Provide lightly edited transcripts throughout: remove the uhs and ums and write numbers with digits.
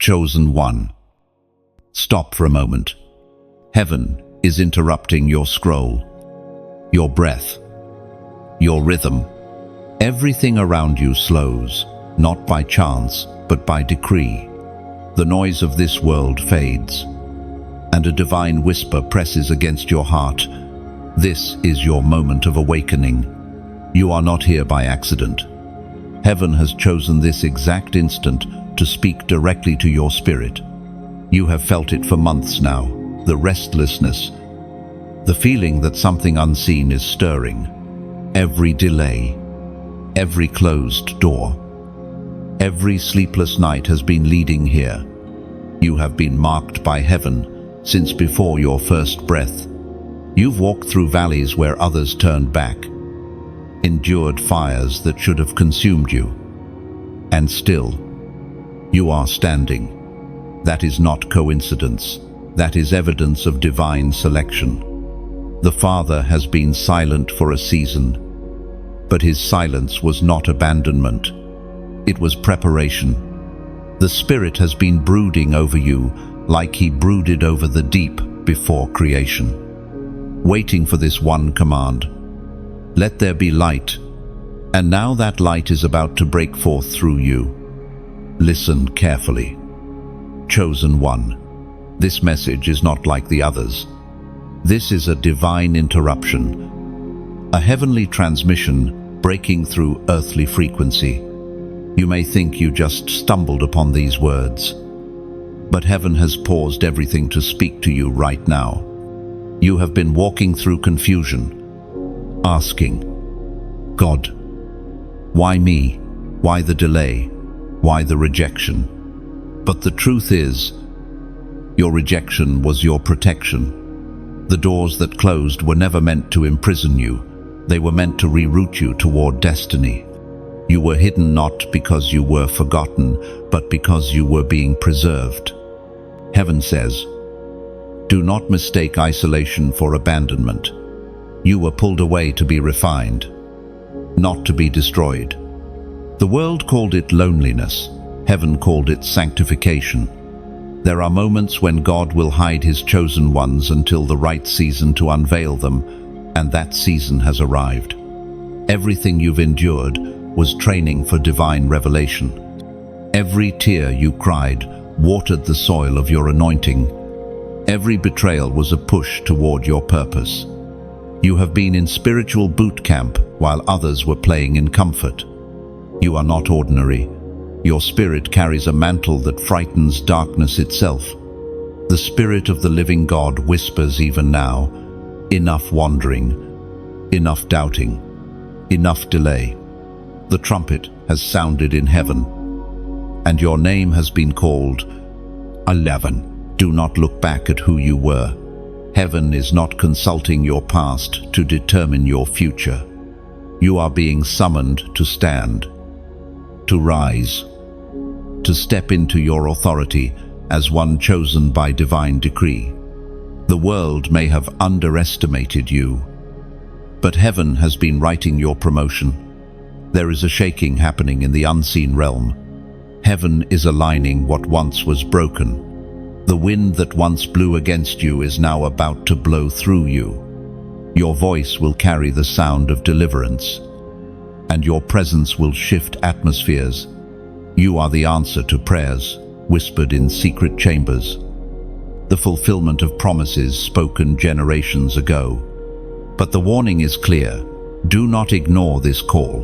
Chosen one. Stop for a moment. Heaven is interrupting your scroll, your breath, your rhythm. Everything around you slows, not by chance, but by decree. The noise of this world fades, and a divine whisper presses against your heart. This is your moment of awakening. You are not here by accident. Heaven has chosen this exact instant to speak directly to your spirit. You have felt it for months now, the restlessness, the feeling that something unseen is stirring. Every delay, every closed door, every sleepless night has been leading here. You have been marked by heaven since before your first breath. You've walked through valleys where others turned back, endured fires that should have consumed you, and still, you are standing. That is not coincidence. That is evidence of divine selection. The Father has been silent for a season, but his silence was not abandonment. It was preparation. The Spirit has been brooding over you like he brooded over the deep before creation, waiting for this one command. Let there be light. And now that light is about to break forth through you. Listen carefully. Chosen one. This message is not like the others. This is a divine interruption, a heavenly transmission breaking through earthly frequency. You may think you just stumbled upon these words, but heaven has paused everything to speak to you right now. You have been walking through confusion, asking, God, why me? Why the delay? Why the rejection? But the truth is, your rejection was your protection. The doors that closed were never meant to imprison you. They were meant to reroute you toward destiny. You were hidden not because you were forgotten, but because you were being preserved. Heaven says, do not mistake isolation for abandonment. You were pulled away to be refined, not to be destroyed. The world called it loneliness. Heaven called it sanctification. There are moments when God will hide his chosen ones until the right season to unveil them, and that season has arrived. Everything you've endured was training for divine revelation. Every tear you cried watered the soil of your anointing. Every betrayal was a push toward your purpose. You have been in spiritual boot camp while others were playing in comfort. You are not ordinary. Your spirit carries a mantle that frightens darkness itself. The Spirit of the living God whispers even now, enough wandering, enough doubting, enough delay. The trumpet has sounded in heaven, and your name has been called. 11. Do not look back at who you were. Heaven is not consulting your past to determine your future. You are being summoned to stand, to rise, to step into your authority as one chosen by divine decree. The world may have underestimated you, but heaven has been writing your promotion. There is a shaking happening in the unseen realm. Heaven is aligning what once was broken. The wind that once blew against you is now about to blow through you. Your voice will carry the sound of deliverance, and your presence will shift atmospheres. You are the answer to prayers whispered in secret chambers, the fulfillment of promises spoken generations ago. But the warning is clear. Do not ignore this call.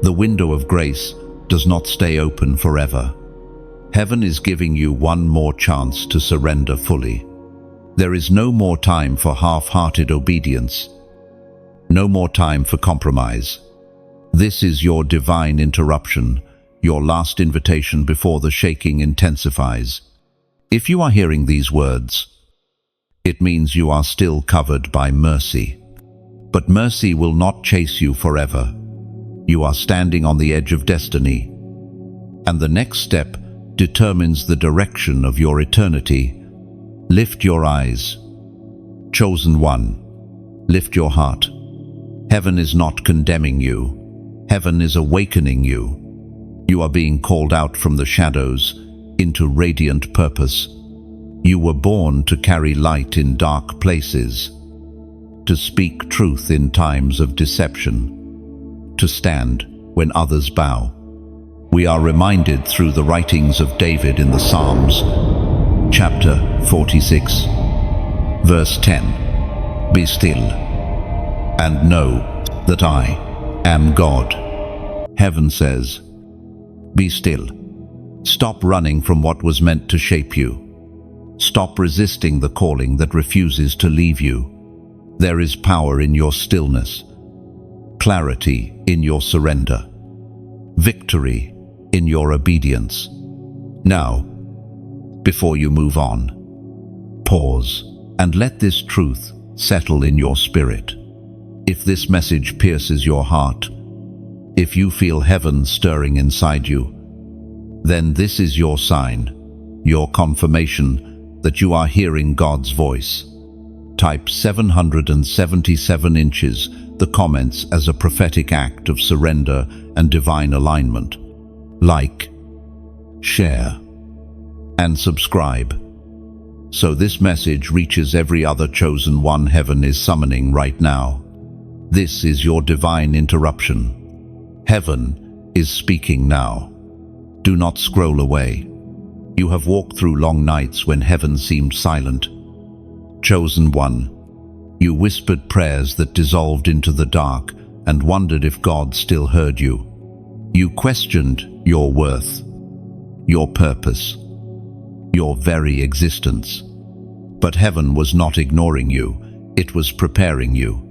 The window of grace does not stay open forever. Heaven is giving you one more chance to surrender fully. There is no more time for half-hearted obedience. No more time for compromise. This is your divine interruption, your last invitation before the shaking intensifies. If you are hearing these words, it means you are still covered by mercy. But mercy will not chase you forever. You are standing on the edge of destiny, and the next step determines the direction of your eternity. Lift your eyes. Chosen one, lift your heart. Heaven is not condemning you. Heaven is awakening you. You are being called out from the shadows into radiant purpose. You were born to carry light in dark places, to speak truth in times of deception, to stand when others bow. We are reminded through the writings of David in the Psalms, chapter 46, verse 10, "Be still, and know that I am God." Heaven says, "Be still." Stop running from what was meant to shape you. Stop resisting the calling that refuses to leave you. There is power in your stillness, clarity in your surrender, victory in your obedience. Now, before you move on, pause and let this truth settle in your spirit. If this message pierces your heart, if you feel heaven stirring inside you, then this is your sign, your confirmation that you are hearing God's voice. Type 777 inches, the comments, as a prophetic act of surrender and divine alignment. Like, share, and subscribe, so this message reaches every other chosen one heaven is summoning right now. This is your divine interruption. Heaven is speaking now. Do not scroll away. You have walked through long nights when heaven seemed silent. Chosen one, you whispered prayers that dissolved into the dark and wondered if God still heard you. You questioned your worth, your purpose, your very existence. But heaven was not ignoring you, it was preparing you.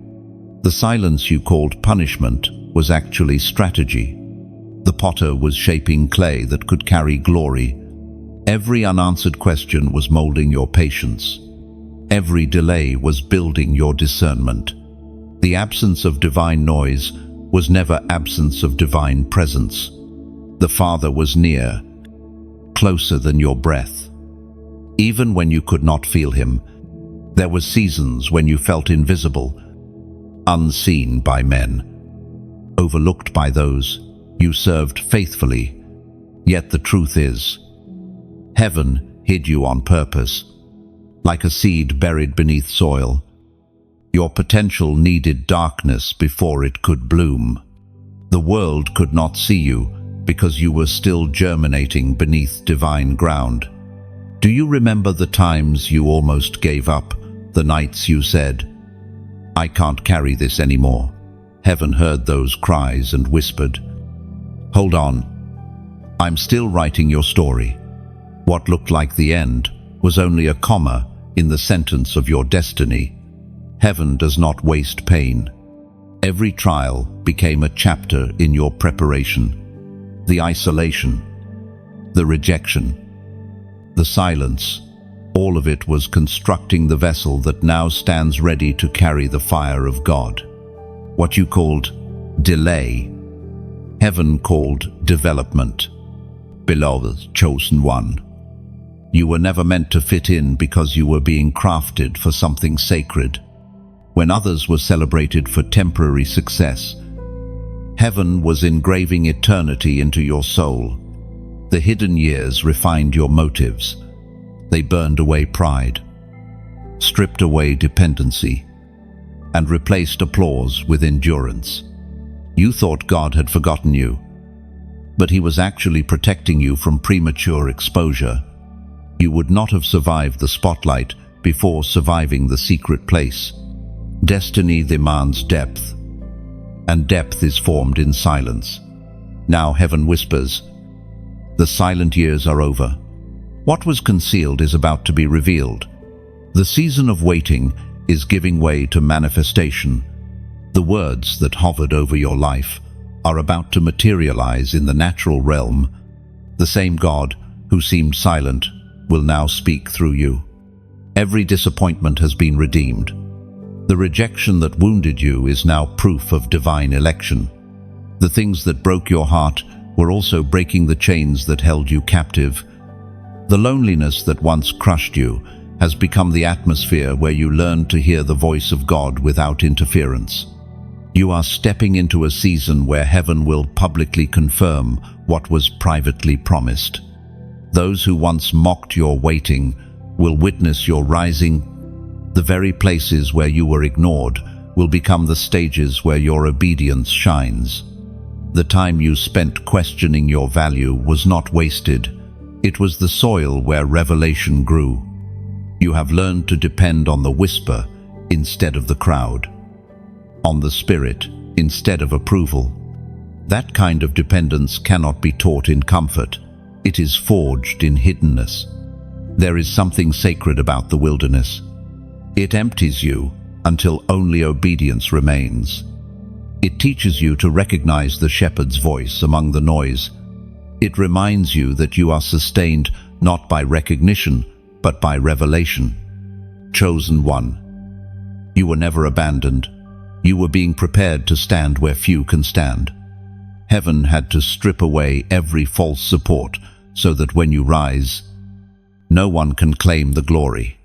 The silence you called punishment was actually strategy. The potter was shaping clay that could carry glory. Every unanswered question was molding your patience. Every delay was building your discernment. The absence of divine noise was never absence of divine presence. The Father was near, closer than your breath. Even when you could not feel him, there were seasons when you felt invisible, unseen by men, overlooked by those you served faithfully. Yet the truth is, heaven hid you on purpose, like a seed buried beneath soil. Your potential needed darkness before it could bloom. The world could not see you because you were still germinating beneath divine ground. Do you remember the times you almost gave up, the nights you said, "I can't carry this anymore"? Heaven heard those cries and whispered, "Hold on, I'm still writing your story." What looked like the end was only a comma in the sentence of your destiny. Heaven does not waste pain. Every trial became a chapter in your preparation. The isolation, the rejection, the silence, all of it was constructing the vessel that now stands ready to carry the fire of God. What you called delay, heaven called development. Beloved chosen one, you were never meant to fit in because you were being crafted for something sacred. When others were celebrated for temporary success, heaven was engraving eternity into your soul. The hidden years refined your motives. They burned away pride, stripped away dependency, and replaced applause with endurance. You thought God had forgotten you, but he was actually protecting you from premature exposure. You would not have survived the spotlight before surviving the secret place. Destiny demands depth, and depth is formed in silence. Now heaven whispers, the silent years are over. What was concealed is about to be revealed. The season of waiting is giving way to manifestation. The words that hovered over your life are about to materialize in the natural realm. The same God who seemed silent will now speak through you. Every disappointment has been redeemed. The rejection that wounded you is now proof of divine election. The things that broke your heart were also breaking the chains that held you captive. The loneliness that once crushed you has become the atmosphere where you learn to hear the voice of God without interference. You are stepping into a season where heaven will publicly confirm what was privately promised. Those who once mocked your waiting will witness your rising. The very places where you were ignored will become the stages where your obedience shines. The time you spent questioning your value was not wasted. It was the soil where revelation grew. You have learned to depend on the whisper instead of the crowd, on the Spirit instead of approval. That kind of dependence cannot be taught in comfort. It is forged in hiddenness. There is something sacred about the wilderness. It empties you until only obedience remains. It teaches you to recognize the shepherd's voice among the noise. It reminds you that you are sustained not by recognition, but by revelation. Chosen one. You were never abandoned. You were being prepared to stand where few can stand. Heaven had to strip away every false support so that when you rise, no one can claim the glory.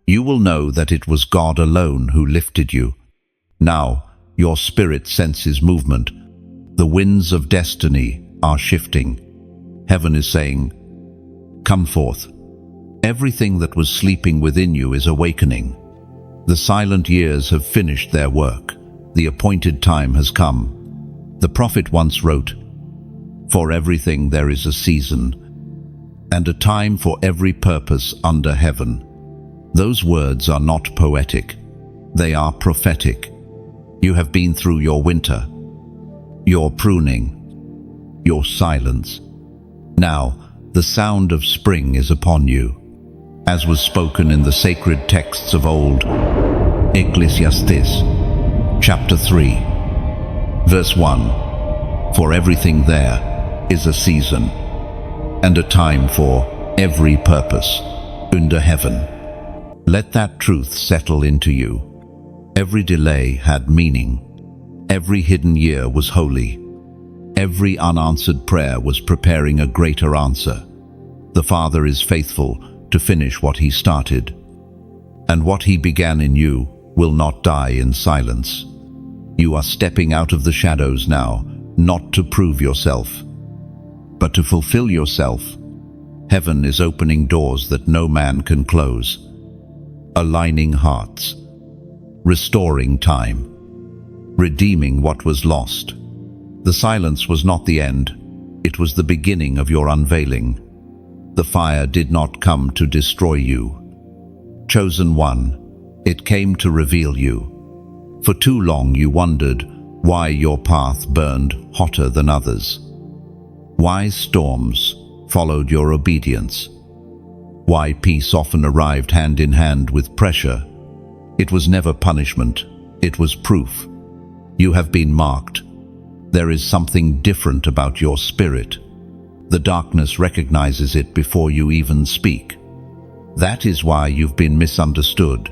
You will know that it was God alone who lifted you. Now, your spirit senses movement. The winds of destiny are shifting. Heaven is saying, "Come forth." Everything that was sleeping within you is awakening. The silent years have finished their work. The appointed time has come. The prophet once wrote, "For everything there is a season, and a time for every purpose under heaven." Those words are not poetic. They are prophetic. You have been through your winter, your pruning, your silence. Now, the sound of spring is upon you, as was spoken in the sacred texts of old. Ecclesiastes, chapter 3, verse 1. For everything there is a season, and a time for every purpose under heaven. Let that truth settle into you. Every delay had meaning. Every hidden year was holy. Every unanswered prayer was preparing a greater answer. The Father is faithful to finish what He started, and what He began in you will not die in silence. You are stepping out of the shadows now, not to prove yourself, but to fulfill yourself. Heaven is opening doors that no man can close, aligning hearts, restoring time, redeeming what was lost. The silence was not the end, it was the beginning of your unveiling. The fire did not come to destroy you. Chosen one, it came to reveal you. For too long you wondered why your path burned hotter than others. Why storms followed your obedience. Why peace often arrived hand in hand with pressure. It was never punishment, it was proof. You have been marked. There is something different about your spirit. The darkness recognizes it before you even speak. That is why you've been misunderstood.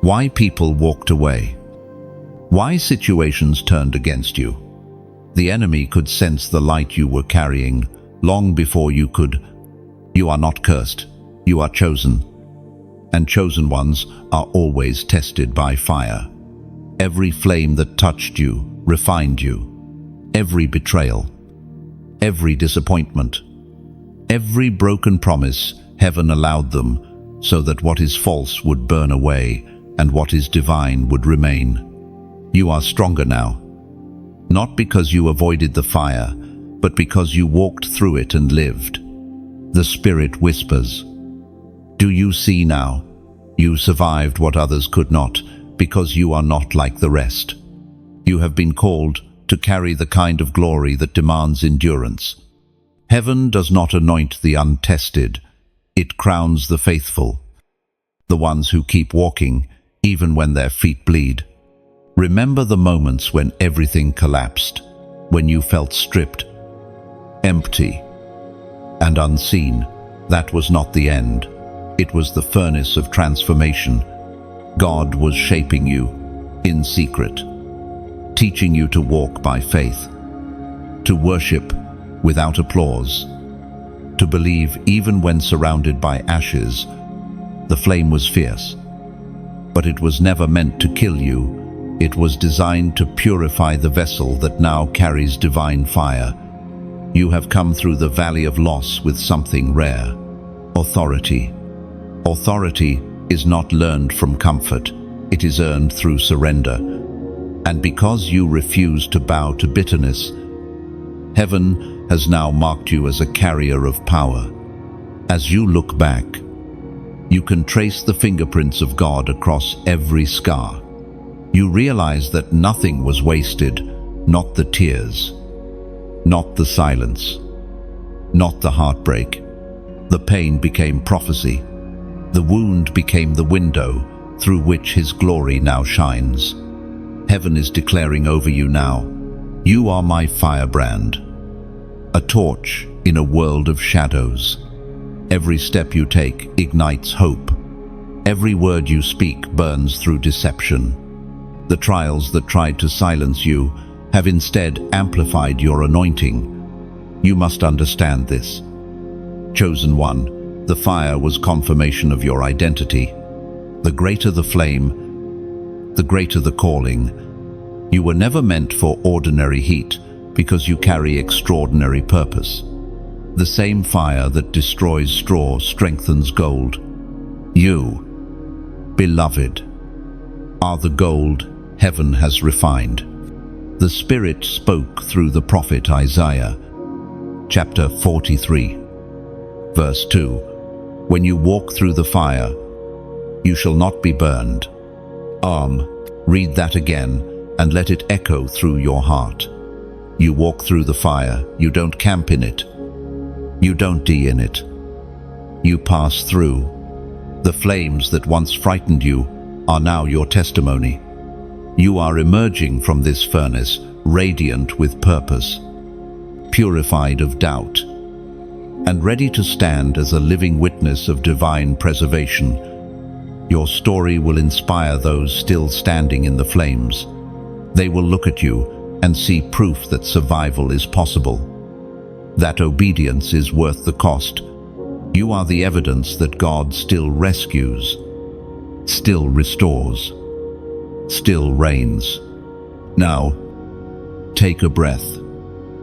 Why people walked away. Why situations turned against you. The enemy could sense the light you were carrying long before you could. You are not cursed, you are chosen. And chosen ones are always tested by fire. Every flame that touched you refined you. Every betrayal, every disappointment, every broken promise, heaven allowed them so that what is false would burn away and what is divine would remain. You are stronger now, not because you avoided the fire, but because you walked through it and lived. The Spirit whispers, "Do you see now? You survived what others could not, because you are not like the rest. You have been called to carry the kind of glory that demands endurance. Heaven does not anoint the untested, it crowns the faithful, the ones who keep walking even when their feet bleed. Remember the moments when everything collapsed, when you felt stripped, empty, and unseen. That was not the end. It was the furnace of transformation. God was shaping you in secret, teaching you to walk by faith, to worship without applause, to believe even when surrounded by ashes. The flame was fierce, but it was never meant to kill you. It was designed to purify the vessel that now carries divine fire. You have come through the valley of loss with something rare: authority. Authority is not learned from comfort, it is earned through surrender. And because you refuse to bow to bitterness, heaven has now marked you as a carrier of power. As you look back, you can trace the fingerprints of God across every scar. You realize that nothing was wasted, not the tears, not the silence, not the heartbreak. The pain became prophecy. The wound became the window through which His glory now shines. Heaven is declaring over you now, you are my firebrand, a torch in a world of shadows. Every step you take ignites hope. Every word you speak burns through deception. The trials that tried to silence you have instead amplified your anointing. You must understand this. Chosen one, the fire was confirmation of your identity. The greater the flame, the greater the calling. You were never meant for ordinary heat because you carry extraordinary purpose. The same fire that destroys straw strengthens gold. You, beloved, are the gold heaven has refined. The Spirit spoke through the prophet Isaiah, chapter 43, verse 2. When you walk through the fire, you shall not be burned. Read that again and let it echo through your heart. You walk through the fire, you don't camp in it. You don't die in it. You pass through. The flames that once frightened you are now your testimony. You are emerging from this furnace, radiant with purpose, purified of doubt, and ready to stand as a living witness of divine preservation. Your story will inspire those still standing in the flames. They will look at you and see proof that survival is possible, that obedience is worth the cost. You are the evidence that God still rescues, still restores, still reigns. Now, take a breath.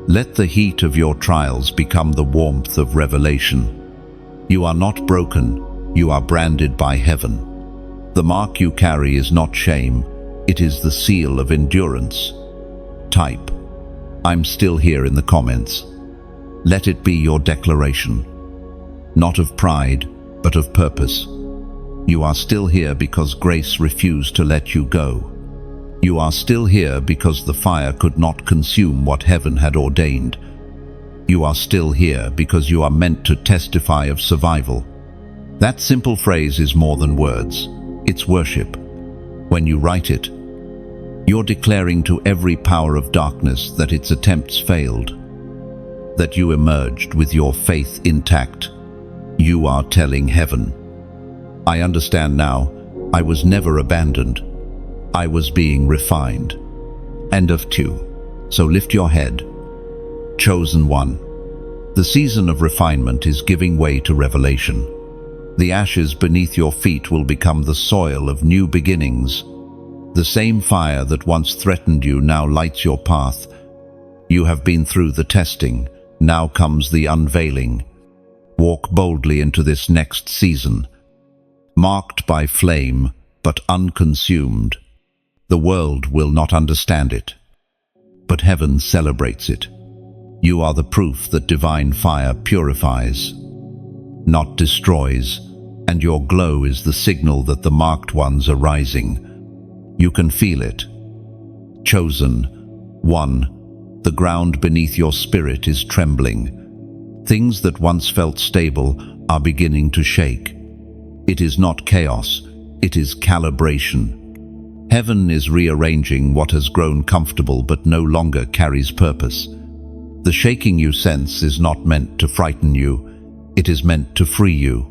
Let the heat of your trials become the warmth of revelation. You are not broken, you are branded by heaven. The mark you carry is not shame, it is the seal of endurance. Type, "I'm still here" in the comments. Let it be your declaration, not of pride, but of purpose. You are still here because grace refused to let you go. You are still here because the fire could not consume what heaven had ordained. You are still here because you are meant to testify of survival. That simple phrase is more than words. It's worship. When you write it, you're declaring to every power of darkness that its attempts failed, that you emerged with your faith intact. You are telling heaven, I understand now, I was never abandoned. I was being refined. End of 2. So lift your head. Chosen one. The season of refinement is giving way to revelation. The ashes beneath your feet will become the soil of new beginnings. The same fire that once threatened you now lights your path. You have been through the testing. Now comes the unveiling. Walk boldly into this next season, marked by flame, but unconsumed. The world will not understand it, but heaven celebrates it. You are the proof that divine fire purifies, not destroys, and your glow is the signal that the marked ones are rising. You can feel it. Chosen one. The ground beneath your spirit is trembling. Things that once felt stable are beginning to shake. It is not chaos, it is calibration. Heaven is rearranging what has grown comfortable but no longer carries purpose. The shaking you sense is not meant to frighten you, it is meant to free you.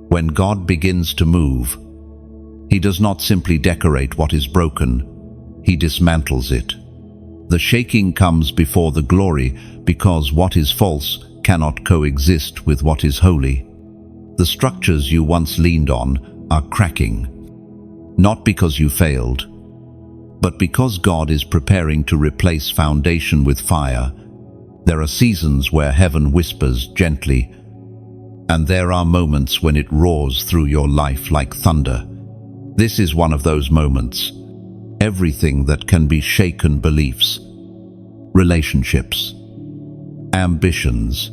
When God begins to move, He does not simply decorate what is broken, He dismantles it. The shaking comes before the glory because what is false cannot coexist with what is holy. The structures you once leaned on are cracking, not because you failed, but because God is preparing to replace foundation with fire. There are seasons where heaven whispers gently, and there are moments when it roars through your life like thunder. This is one of those moments. Everything that can be shaken, beliefs, relationships, ambitions,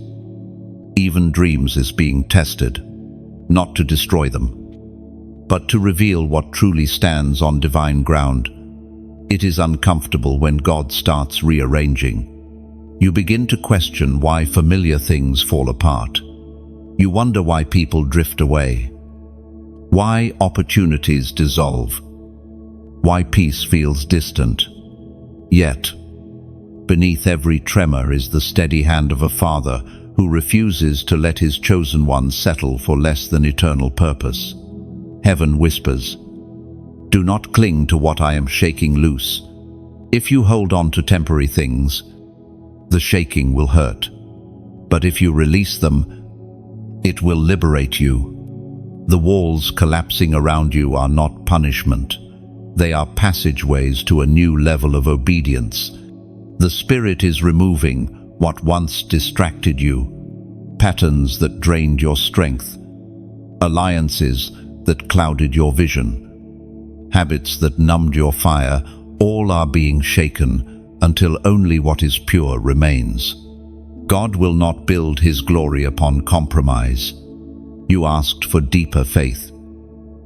even dreams, is being tested, not to destroy them, but to reveal what truly stands on divine ground. It is uncomfortable when God starts rearranging. You begin to question why familiar things fall apart. You wonder why people drift away, why opportunities dissolve, why peace feels distant. Yet, beneath every tremor is the steady hand of a Father who refuses to let his chosen ones settle for less than eternal purpose. Heaven whispers, "Do not cling to what I am shaking loose. If you hold on to temporary things, the shaking will hurt. But if you release them, it will liberate you." The walls collapsing around you are not punishment. They are passageways to a new level of obedience. The Spirit is removing what once distracted you, patterns that drained your strength, alliances that clouded your vision, habits that numbed your fire. All are being shaken until only what is pure remains. God will not build his glory upon compromise. You asked for deeper faith,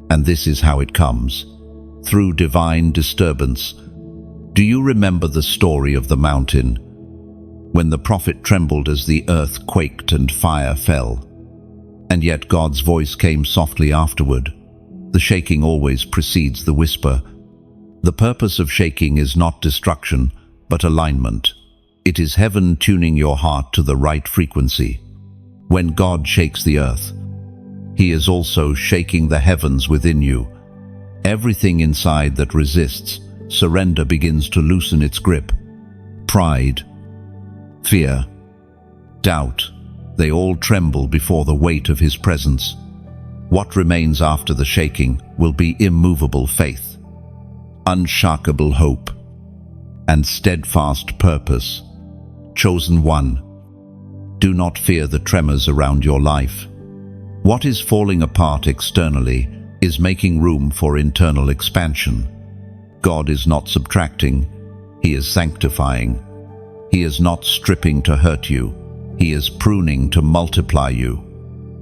and this is how it comes: through divine disturbance. Do you remember the story of the mountain, when the prophet trembled as the earth quaked and fire fell? And yet God's voice came softly afterward. The shaking always precedes the whisper. The purpose of shaking is not destruction, but alignment. It is heaven tuning your heart to the right frequency. When God shakes the earth, he is also shaking the heavens within you. Everything inside that resists surrender begins to loosen its grip. Pride, fear, doubt, they all tremble before the weight of his presence. What remains after the shaking will be immovable faith, unshakable hope, and steadfast purpose. Chosen one, do not fear the tremors around your life. What is falling apart externally is making room for internal expansion. God is not subtracting, he is sanctifying. He is not stripping to hurt you, he is pruning to multiply you.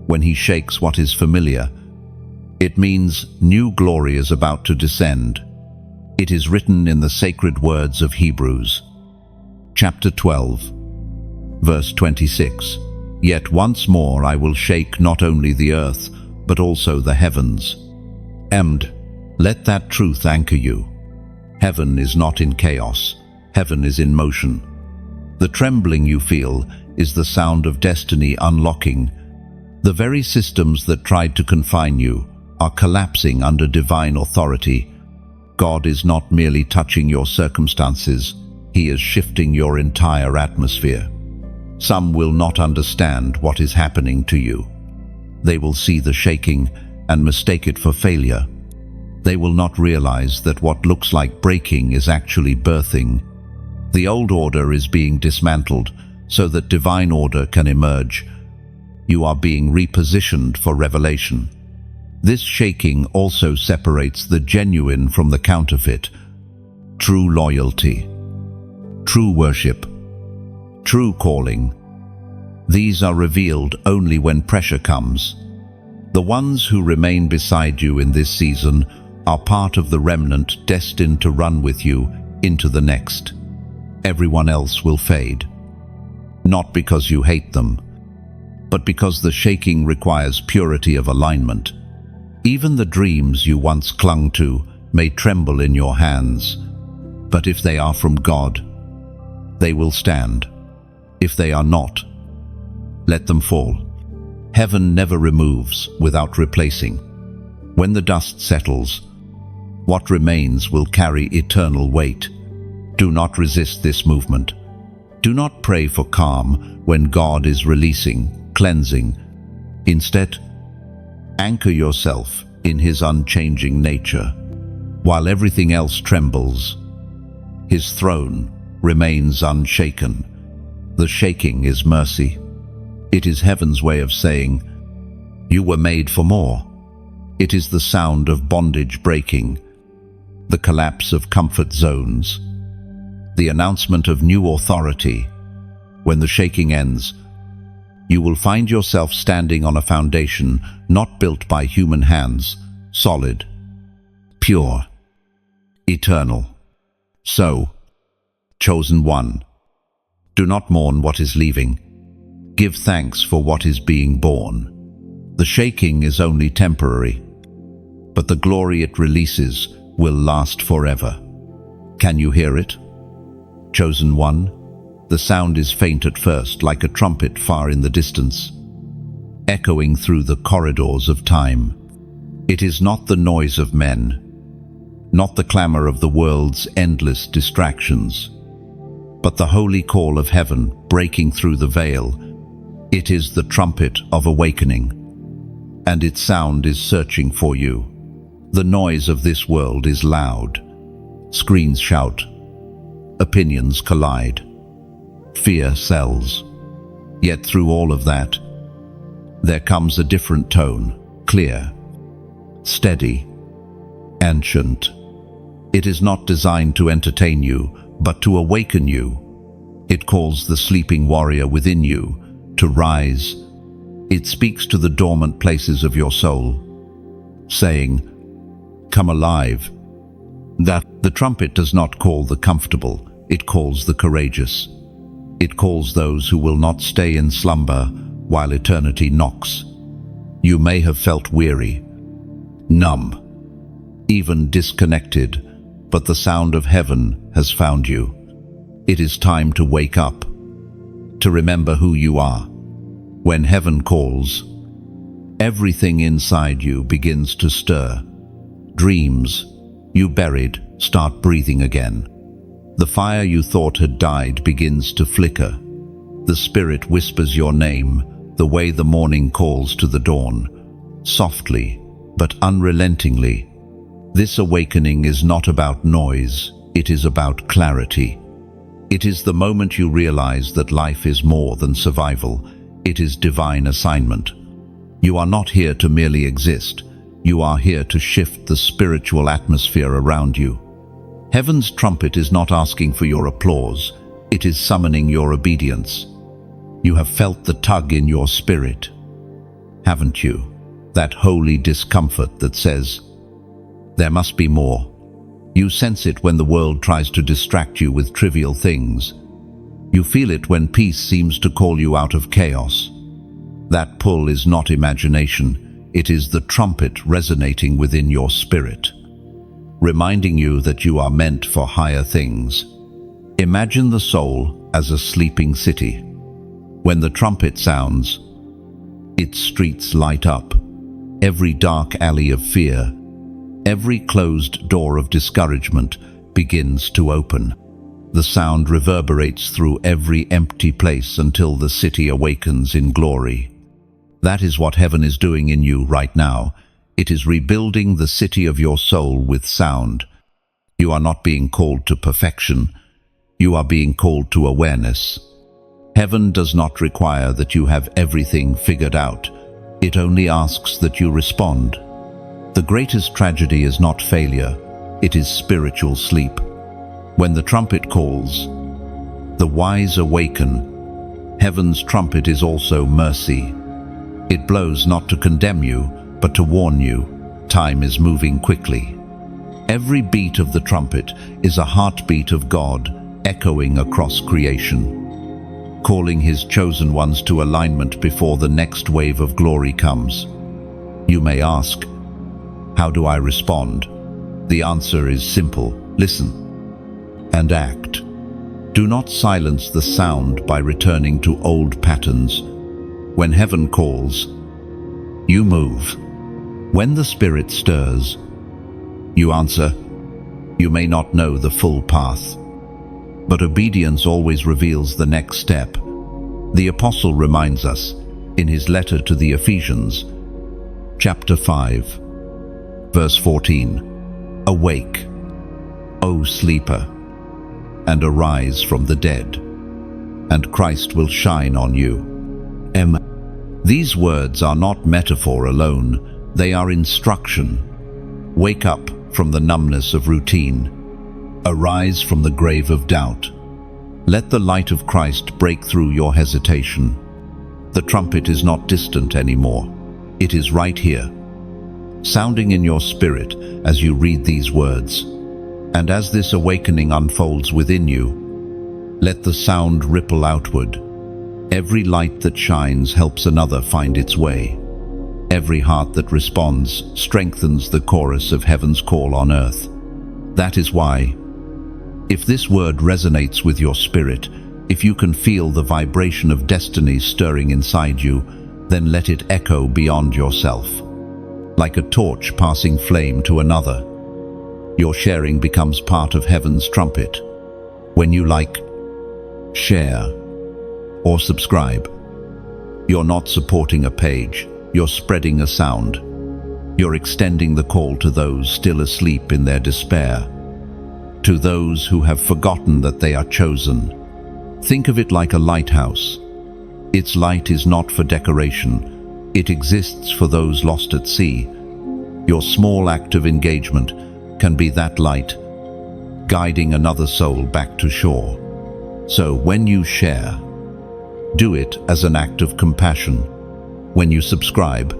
When he shakes what is familiar, it means new glory is about to descend. It is written in the sacred words of Hebrews, chapter 12, verse 26. "Yet once more I will shake not only the earth, but also the heavens." And let that truth anchor you. Heaven is not in chaos, heaven is in motion. The trembling you feel is the sound of destiny unlocking. The very systems that tried to confine you are collapsing under divine authority. God is not merely touching your circumstances, he is shifting your entire atmosphere. Some will not understand what is happening to you. They will see the shaking and mistake it for failure. They will not realize that what looks like breaking is actually birthing. The old order is being dismantled so that divine order can emerge. You are being repositioned for revelation. This shaking also separates the genuine from the counterfeit. True loyalty, true worship, true calling. These are revealed only when pressure comes. The ones who remain beside you in this season are part of the remnant destined to run with you into the next. Everyone else will fade. Not because you hate them, but because the shaking requires purity of alignment. Even the dreams you once clung to may tremble in your hands, but if they are from God, they will stand. If they are not, let them fall. Heaven never removes without replacing. When the dust settles, what remains will carry eternal weight. Do not resist this movement. Do not pray for calm when God is releasing, cleansing. Instead, anchor yourself in his unchanging nature. While everything else trembles, his throne remains unshaken. The shaking is mercy. It is heaven's way of saying, "You were made for more." It is the sound of bondage breaking, the collapse of comfort zones, the announcement of new authority. When the shaking ends, you will find yourself standing on a foundation not built by human hands, solid, pure, eternal. So, chosen one, do not mourn what is leaving. Give thanks for what is being born. The shaking is only temporary, but the glory it releases will last forever. Can you hear it? Chosen one, the sound is faint at first, like a trumpet far in the distance, echoing through the corridors of time. It is not the noise of men, not the clamor of the world's endless distractions, but the holy call of heaven breaking through the veil. It is the trumpet of awakening, and its sound is searching for you. The noise of this world is loud. Screens shout. Opinions collide. Fear sells. Yet through all of that, there comes a different tone, clear, steady, ancient. It is not designed to entertain you, but to awaken you. It calls the sleeping warrior within you to rise. It speaks to the dormant places of your soul, saying, "Come alive." That the trumpet does not call the comfortable, it calls the courageous. It calls those who will not stay in slumber while eternity knocks. You may have felt weary, numb, even disconnected, but the sound of heaven has found you. It is time to wake up, to remember who you are. When heaven calls, everything inside you begins to stir. Dreams you buried start breathing again. The fire you thought had died begins to flicker. The Spirit whispers your name, the way the morning calls to the dawn, softly but unrelentingly. This awakening is not about noise, it is about clarity. It is the moment you realize that life is more than survival. It is divine assignment. You are not here to merely exist. You are here to shift the spiritual atmosphere around you. Heaven's trumpet is not asking for your applause. It is summoning your obedience. You have felt the tug in your spirit, haven't you? That holy discomfort that says, there must be more. You sense it when the world tries to distract you with trivial things. You feel it when peace seems to call you out of chaos. That pull is not imagination. It is the trumpet resonating within your spirit, reminding you that you are meant for higher things. Imagine the soul as a sleeping city. When the trumpet sounds, its streets light up. Every dark alley of fear, every closed door of discouragement begins to open. The sound reverberates through every empty place until the city awakens in glory. That is what heaven is doing in you right now. It is rebuilding the city of your soul with sound. You are not being called to perfection. You are being called to awareness. Heaven does not require that you have everything figured out. It only asks that you respond. The greatest tragedy is not failure. It is spiritual sleep. When the trumpet calls, the wise awaken. Heaven's trumpet is also mercy. It blows not to condemn you, but to warn you. Time is moving quickly. Every beat of the trumpet is a heartbeat of God echoing across creation, calling His chosen ones to alignment before the next wave of glory comes. You may ask, how do I respond? The answer is simple. Listen and act. Do not silence the sound by returning to old patterns. When heaven calls, you move. When the Spirit stirs, you answer. You may not know the full path, but obedience always reveals the next step. The Apostle reminds us in his letter to the Ephesians, chapter 5, verse 14, "Awake, O sleeper, and arise from the dead, and Christ will shine on you. These words are not metaphor alone, they are instruction. Wake up from the numbness of routine. Arise from the grave of doubt. Let the light of Christ break through your hesitation. The trumpet is not distant anymore. It is right here, sounding in your spirit as you read these words. And as this awakening unfolds within you, let the sound ripple outward. Every light that shines helps another find its way. Every heart that responds strengthens the chorus of heaven's call on earth. That is why, if this word resonates with your spirit, if you can feel the vibration of destiny stirring inside you, then let it echo beyond yourself. Like a torch passing flame to another, your sharing becomes part of heaven's trumpet. When you like, share, or subscribe, you're not supporting a page, you're spreading a sound. You're extending the call to those still asleep in their despair, to those who have forgotten that they are chosen. Think of it like a lighthouse. Its light is not for decoration, it exists for those lost at sea. Your small act of engagement can be that light, guiding another soul back to shore. So when you share, do it as an act of compassion. When you subscribe,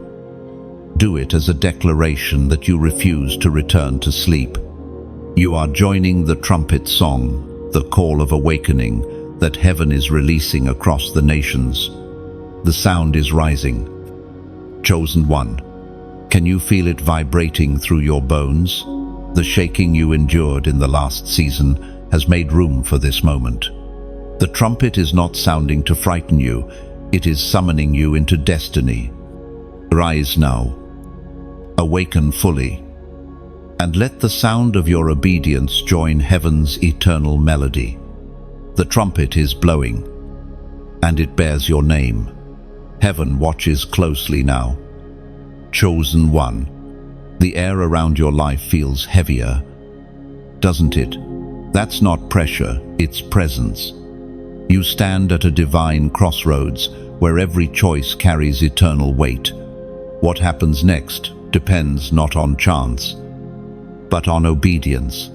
do it as a declaration that you refuse to return to sleep. You are joining the trumpet song, the call of awakening that heaven is releasing across the nations. The sound is rising. Chosen one, can you feel it vibrating through your bones? The shaking you endured in the last season has made room for this moment. The trumpet is not sounding to frighten you, it is summoning you into destiny. Rise now, awaken fully, and let the sound of your obedience join heaven's eternal melody. The trumpet is blowing, and it bears your name. Heaven watches closely now. Chosen one, the air around your life feels heavier, doesn't it? That's not pressure, it's presence. You stand at a divine crossroads where every choice carries eternal weight. What happens next depends not on chance, but on obedience.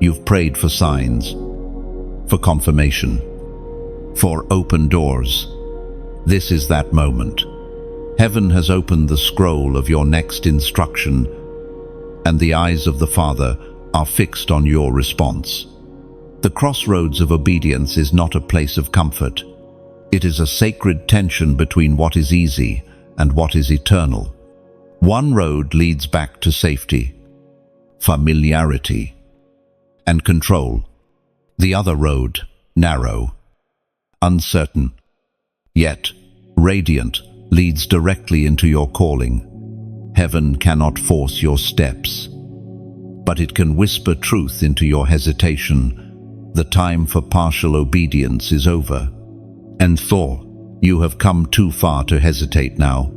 You've prayed for signs, for confirmation, for open doors. This is that moment. Heaven has opened the scroll of your next instruction, and the eyes of the Father are fixed on your response. The crossroads of obedience is not a place of comfort. It is a sacred tension between what is easy and what is eternal. One road leads back to safety, familiarity, and control. The other road, narrow, uncertain, yet radiant, leads directly into your calling. Heaven cannot force your steps, but it can whisper truth into your hesitation. The time for partial obedience is over. And Thor, you have come too far to hesitate now.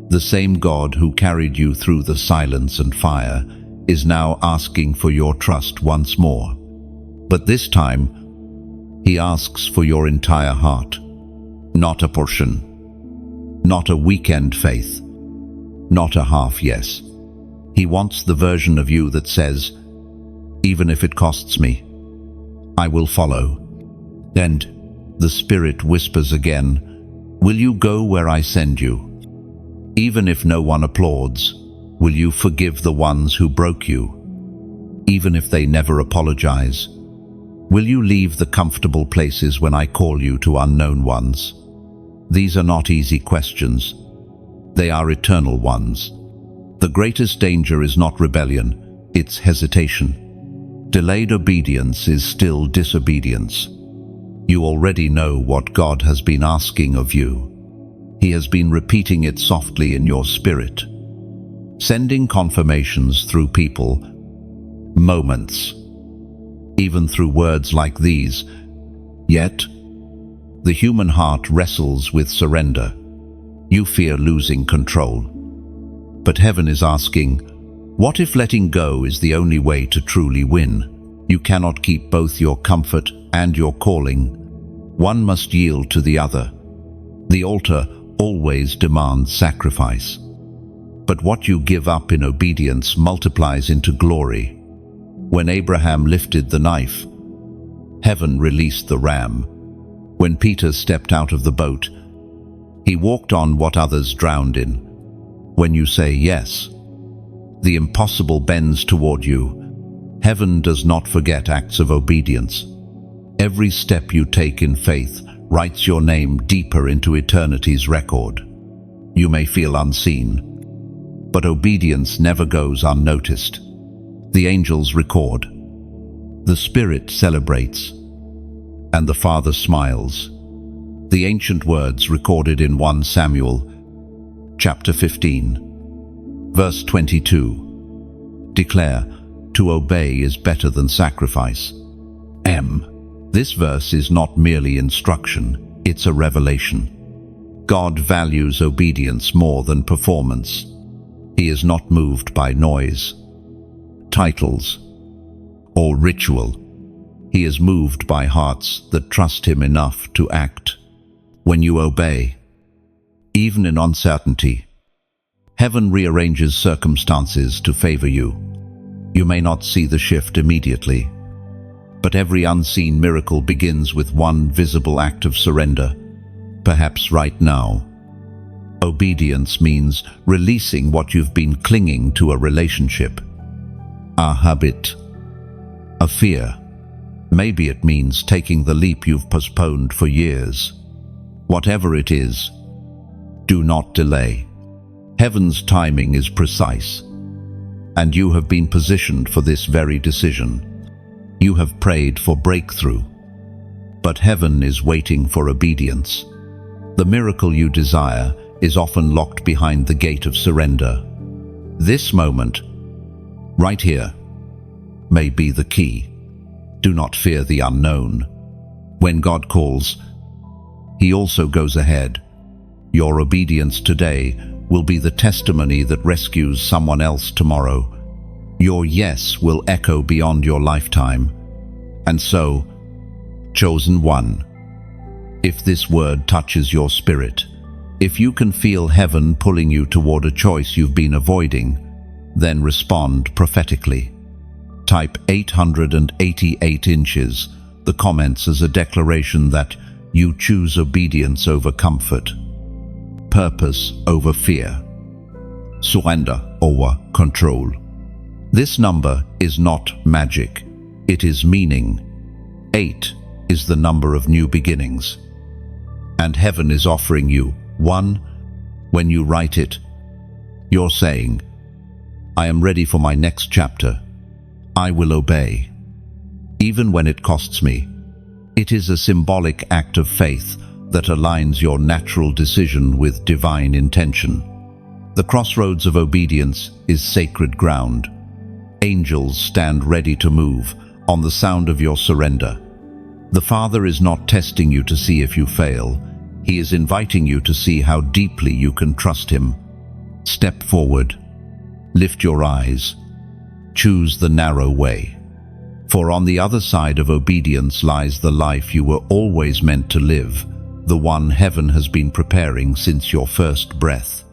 The same God who carried you through the silence and fire is now asking for your trust once more. But this time, he asks for your entire heart. Not a portion, not a weekend faith, not a half yes. He wants the version of you that says, even if it costs me, I will follow. And the Spirit whispers again, will you go where I send you? Even if no one applauds, will you forgive the ones who broke you? Even if they never apologize, will you leave the comfortable places when I call you to unknown ones? These are not easy questions. They are eternal ones. The greatest danger is not rebellion, it's hesitation. Delayed obedience is still disobedience. You already know what God has been asking of you. He has been repeating it softly in your spirit, sending confirmations through people, moments, even through words like these. Yet, the human heart wrestles with surrender. You fear losing control. But heaven is asking, what if letting go is the only way to truly win? You cannot keep both your comfort and your calling. One must yield to the other. The altar always demands sacrifice. But what you give up in obedience multiplies into glory. When Abraham lifted the knife, heaven released the ram. When Peter stepped out of the boat, he walked on what others drowned in. When you say yes, the impossible bends toward you. Heaven does not forget acts of obedience. Every step you take in faith writes your name deeper into eternity's record. You may feel unseen, but obedience never goes unnoticed. The angels record, the Spirit celebrates, and the Father smiles. The ancient words recorded in 1 Samuel, chapter 15, verse 22, declare, "To obey is better than sacrifice." This verse is not merely instruction, it's a revelation. God values obedience more than performance. He is not moved by noise, titles, or ritual. He is moved by hearts that trust Him enough to act. When you obey, even in uncertainty, heaven rearranges circumstances to favor you. You may not see the shift immediately, but every unseen miracle begins with one visible act of surrender, perhaps right now. Obedience means releasing what you've been clinging to: a relationship, a habit, a fear. Maybe it means taking the leap you've postponed for years. Whatever it is, do not delay. Heaven's timing is precise, and you have been positioned for this very decision. You have prayed for breakthrough, but heaven is waiting for obedience. The miracle you desire is often locked behind the gate of surrender. This moment, right here, may be the key. Do not fear the unknown. When God calls, He also goes ahead. Your obedience today will be the testimony that rescues someone else tomorrow. Your yes will echo beyond your lifetime. And so, chosen one, if this word touches your spirit, if you can feel heaven pulling you toward a choice you've been avoiding, then respond prophetically. Type 888 inches, the comments, as a declaration that you choose obedience over comfort, purpose over fear, surrender over control. This number is not magic, it is meaning. 8 is the number of new beginnings. And heaven is offering you 1. When you write it, you're saying, I am ready for my next chapter. I will obey, even when it costs me. It is a symbolic act of faith that aligns your natural decision with divine intention. The crossroads of obedience is sacred ground. Angels stand ready to move on the sound of your surrender. The Father is not testing you to see if you fail. He is inviting you to see how deeply you can trust Him. Step forward. Lift your eyes. Choose the narrow way. For on the other side of obedience lies the life you were always meant to live, the one heaven has been preparing since your first breath.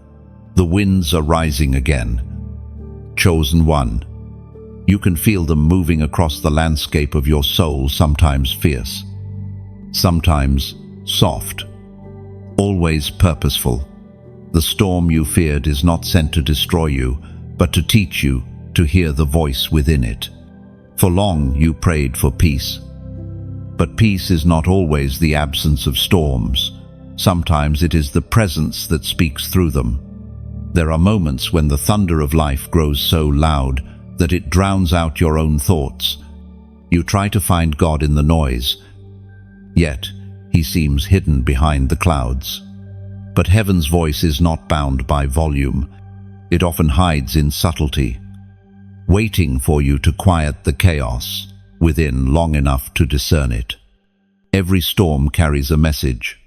The winds are rising again. Chosen one. You can feel them moving across the landscape of your soul, sometimes fierce, sometimes soft, always purposeful. The storm you feared is not sent to destroy you, but to teach you to hear the voice within it. For long you prayed for peace. But peace is not always the absence of storms. Sometimes it is the presence that speaks through them. There are moments when the thunder of life grows so loud that it drowns out your own thoughts. You try to find God in the noise, yet He seems hidden behind the clouds. But heaven's voice is not bound by volume. It often hides in subtlety, waiting for you to quiet the chaos within long enough to discern it. Every storm carries a message.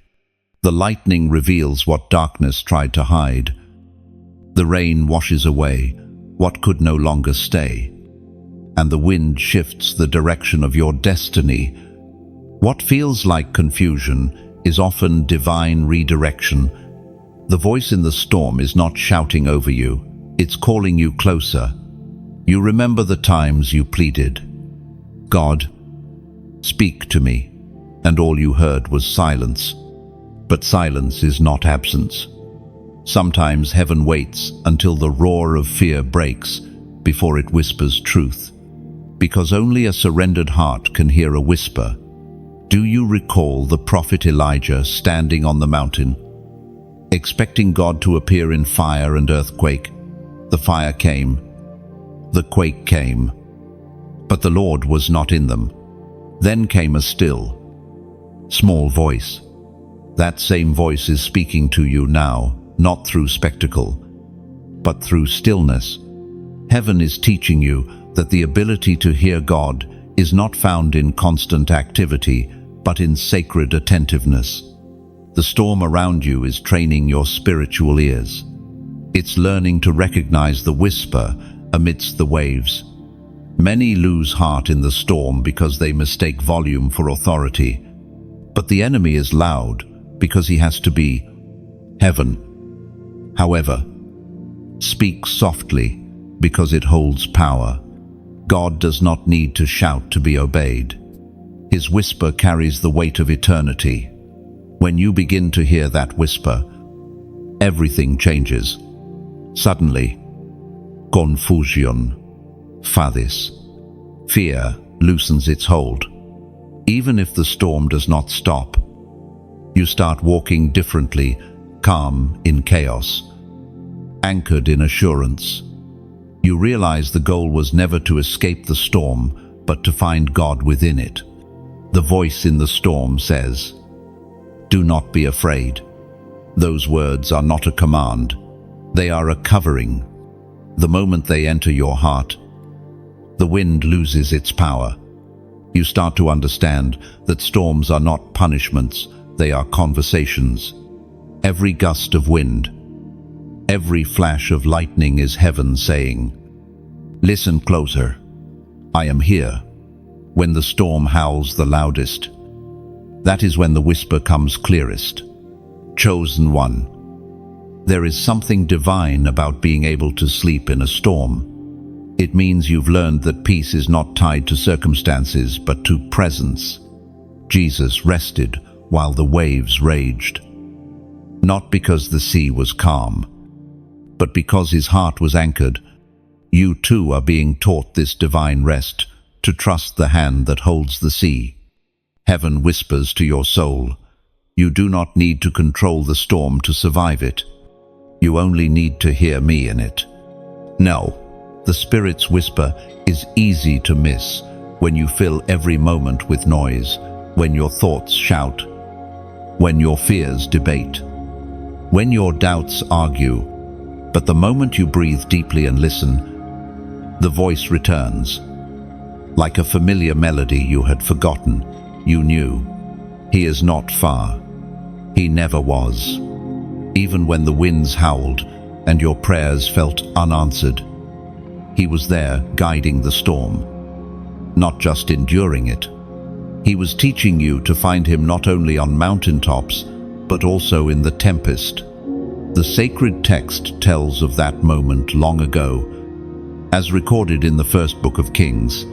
The lightning reveals what darkness tried to hide. The rain washes away what could no longer stay, and the wind shifts the direction of your destiny. What feels like confusion is often divine redirection. The voice in the storm is not shouting over you, it's calling you closer. You remember the times you pleaded, "God, speak to me," and all you heard was silence. But silence is not absence. Sometimes heaven waits until the roar of fear breaks before it whispers truth, because only a surrendered heart can hear a whisper. Do you recall the prophet Elijah standing on the mountain, expecting God to appear in fire and earthquake? The fire came, the quake came, but the Lord was not in them. Then came a still, small voice. That same voice is speaking to you now, not through spectacle, but through stillness. Heaven is teaching you that the ability to hear God is not found in constant activity, but in sacred attentiveness. The storm around you is training your spiritual ears. It's learning to recognize the whisper amidst the waves. Many lose heart in the storm because they mistake volume for authority. But the enemy is loud because he has to be. Heaven, however, speaks softly because it holds power. God does not need to shout to be obeyed. His whisper carries the weight of eternity. When you begin to hear that whisper, everything changes. Suddenly, confusion, phthis, fear loosens its hold. Even if the storm does not stop, you start walking differently, calm in chaos, anchored in assurance. You realize the goal was never to escape the storm, but to find God within it. The voice in the storm says, "Do not be afraid." Those words are not a command. They are a covering. The moment they enter your heart, the wind loses its power. You start to understand that storms are not punishments, they are conversations. Every gust of wind, every flash of lightning is heaven saying, "Listen closer. I am here." When the storm howls the loudest, that is when the whisper comes clearest. Chosen one. There is something divine about being able to sleep in a storm. It means you've learned that peace is not tied to circumstances, but to presence. Jesus rested while the waves raged, not because the sea was calm, but because his heart was anchored. You too are being taught this divine rest, to trust the hand that holds the sea. Heaven whispers to your soul, you do not need to control the storm to survive it. You only need to hear me in it. No, the Spirit's whisper is easy to miss when you fill every moment with noise, when your thoughts shout, when your fears debate, when your doubts argue. But the moment you breathe deeply and listen, the voice returns. Like a familiar melody you had forgotten, you knew, he is not far. He never was. Even when the winds howled and your prayers felt unanswered, he was there guiding the storm, not just enduring it. He was teaching you to find him not only on mountaintops, but also in the tempest. The sacred text tells of that moment long ago, as recorded in the first book of Kings,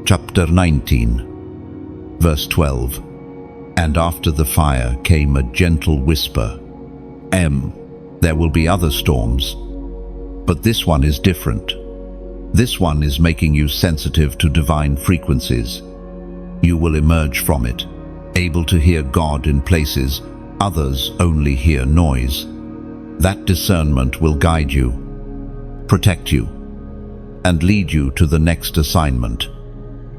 chapter 19, verse 12. And after the fire came a gentle whisper. There will be other storms, but this one is different. This one is making you sensitive to divine frequencies. You will emerge from it, able to hear God in places others only hear noise. That discernment will guide you, protect you, and lead you to the next assignment.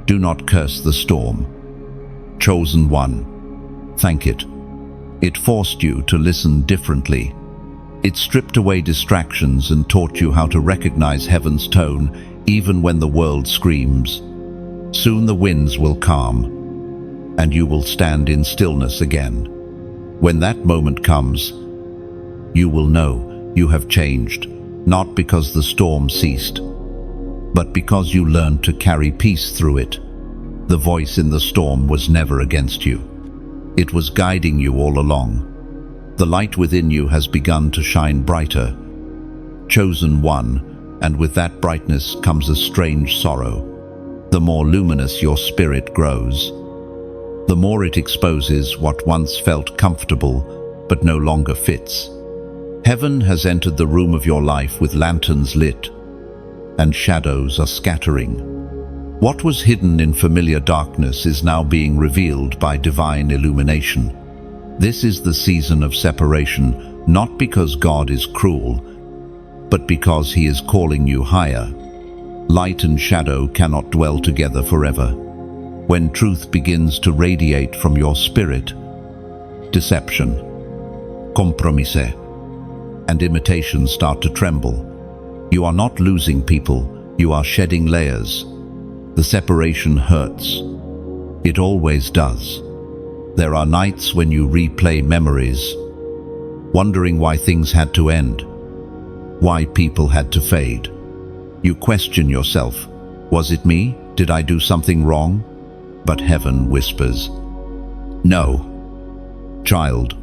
Do not curse the storm. Chosen one, thank it. It forced you to listen differently. It stripped away distractions and taught you how to recognize heaven's tone even when the world screams. Soon the winds will calm, and you will stand in stillness again. When that moment comes, you will know you have changed, not because the storm ceased, but because you learned to carry peace through it. The voice in the storm was never against you. It was guiding you all along. The light within you has begun to shine brighter. Chosen one, and with that brightness comes a strange sorrow. The more luminous your spirit grows, the more it exposes what once felt comfortable but no longer fits. Heaven has entered the room of your life with lanterns lit, and shadows are scattering. What was hidden in familiar darkness is now being revealed by divine illumination. This is the season of separation, not because God is cruel, but because He is calling you higher. Light and shadow cannot dwell together forever. When truth begins to radiate from your spirit, deception, compromise, and imitation start to tremble. You are not losing people, you are shedding layers. The separation hurts. It always does. There are nights when you replay memories, wondering why things had to end, why people had to fade. You question yourself. Was it me? Did I do something wrong? But heaven whispers, no, child,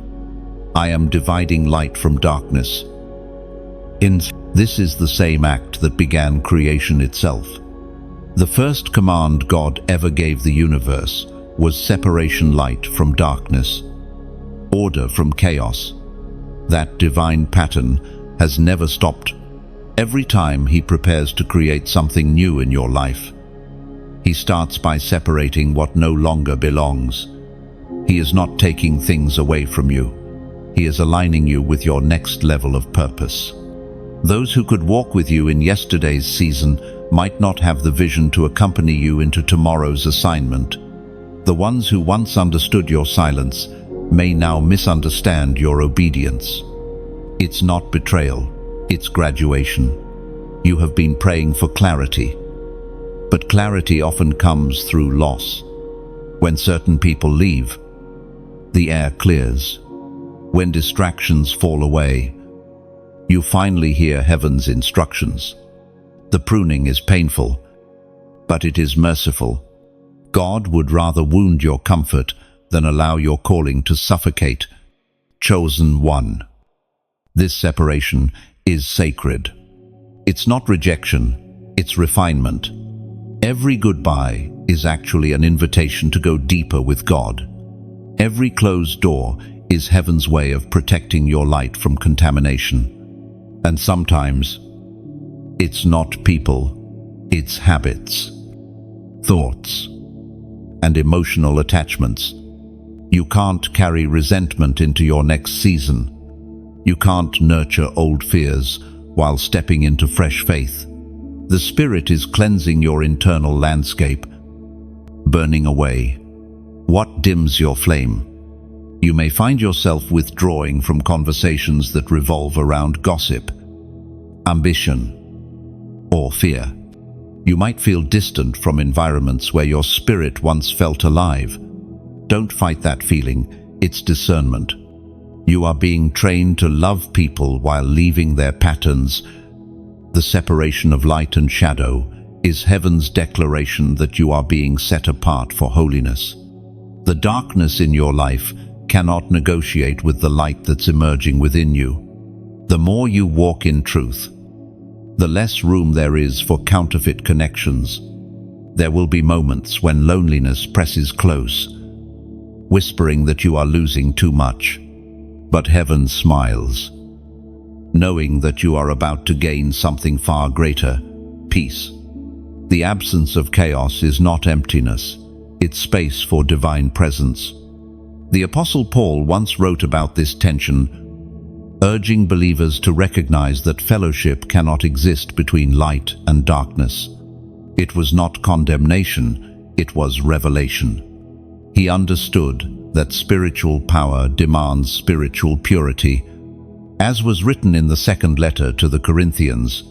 I am dividing light from darkness. This is the same act that began creation itself. The first command God ever gave the universe was separation light from darkness, order from chaos. That divine pattern has never stopped. Every time He prepares to create something new in your life, He starts by separating what no longer belongs. He is not taking things away from you. He is aligning you with your next level of purpose. Those who could walk with you in yesterday's season might not have the vision to accompany you into tomorrow's assignment. The ones who once understood your silence may now misunderstand your obedience. It's not betrayal, it's graduation. You have been praying for clarity, but clarity often comes through loss. When certain people leave, the air clears. When distractions fall away, you finally hear heaven's instructions. The pruning is painful, but it is merciful. God would rather wound your comfort than allow your calling to suffocate. Chosen one. This separation is sacred. It's not rejection, it's refinement. Every goodbye is actually an invitation to go deeper with God. Every closed door is heaven's way of protecting your light from contamination. And sometimes, it's not people, it's habits, thoughts, and emotional attachments. You can't carry resentment into your next season. You can't nurture old fears while stepping into fresh faith. The Spirit is cleansing your internal landscape, burning away what dims your flame. You may find yourself withdrawing from conversations that revolve around gossip, ambition, or fear. You might feel distant from environments where your spirit once felt alive. Don't fight that feeling, it's discernment. You are being trained to love people while leaving their patterns. The separation of light and shadow is heaven's declaration that you are being set apart for holiness. The darkness in your life cannot negotiate with the light that's emerging within you. The more you walk in truth, the less room there is for counterfeit connections. There will be moments when loneliness presses close, whispering that you are losing too much. But heaven smiles, knowing that you are about to gain something far greater, peace. The absence of chaos is not emptiness, it's space for divine presence. The Apostle Paul once wrote about this tension, urging believers to recognize that fellowship cannot exist between light and darkness. It was not condemnation, it was revelation. He understood that spiritual power demands spiritual purity, as was written in the second letter to the Corinthians,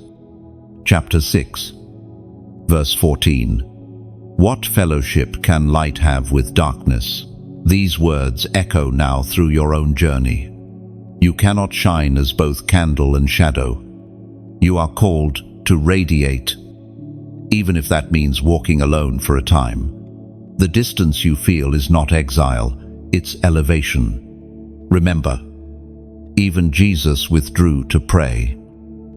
chapter 6, verse 14. What fellowship can light have with darkness? These words echo now through your own journey. You cannot shine as both candle and shadow. You are called to radiate, even if that means walking alone for a time. The distance you feel is not exile, it's elevation. Remember, even Jesus withdrew to pray.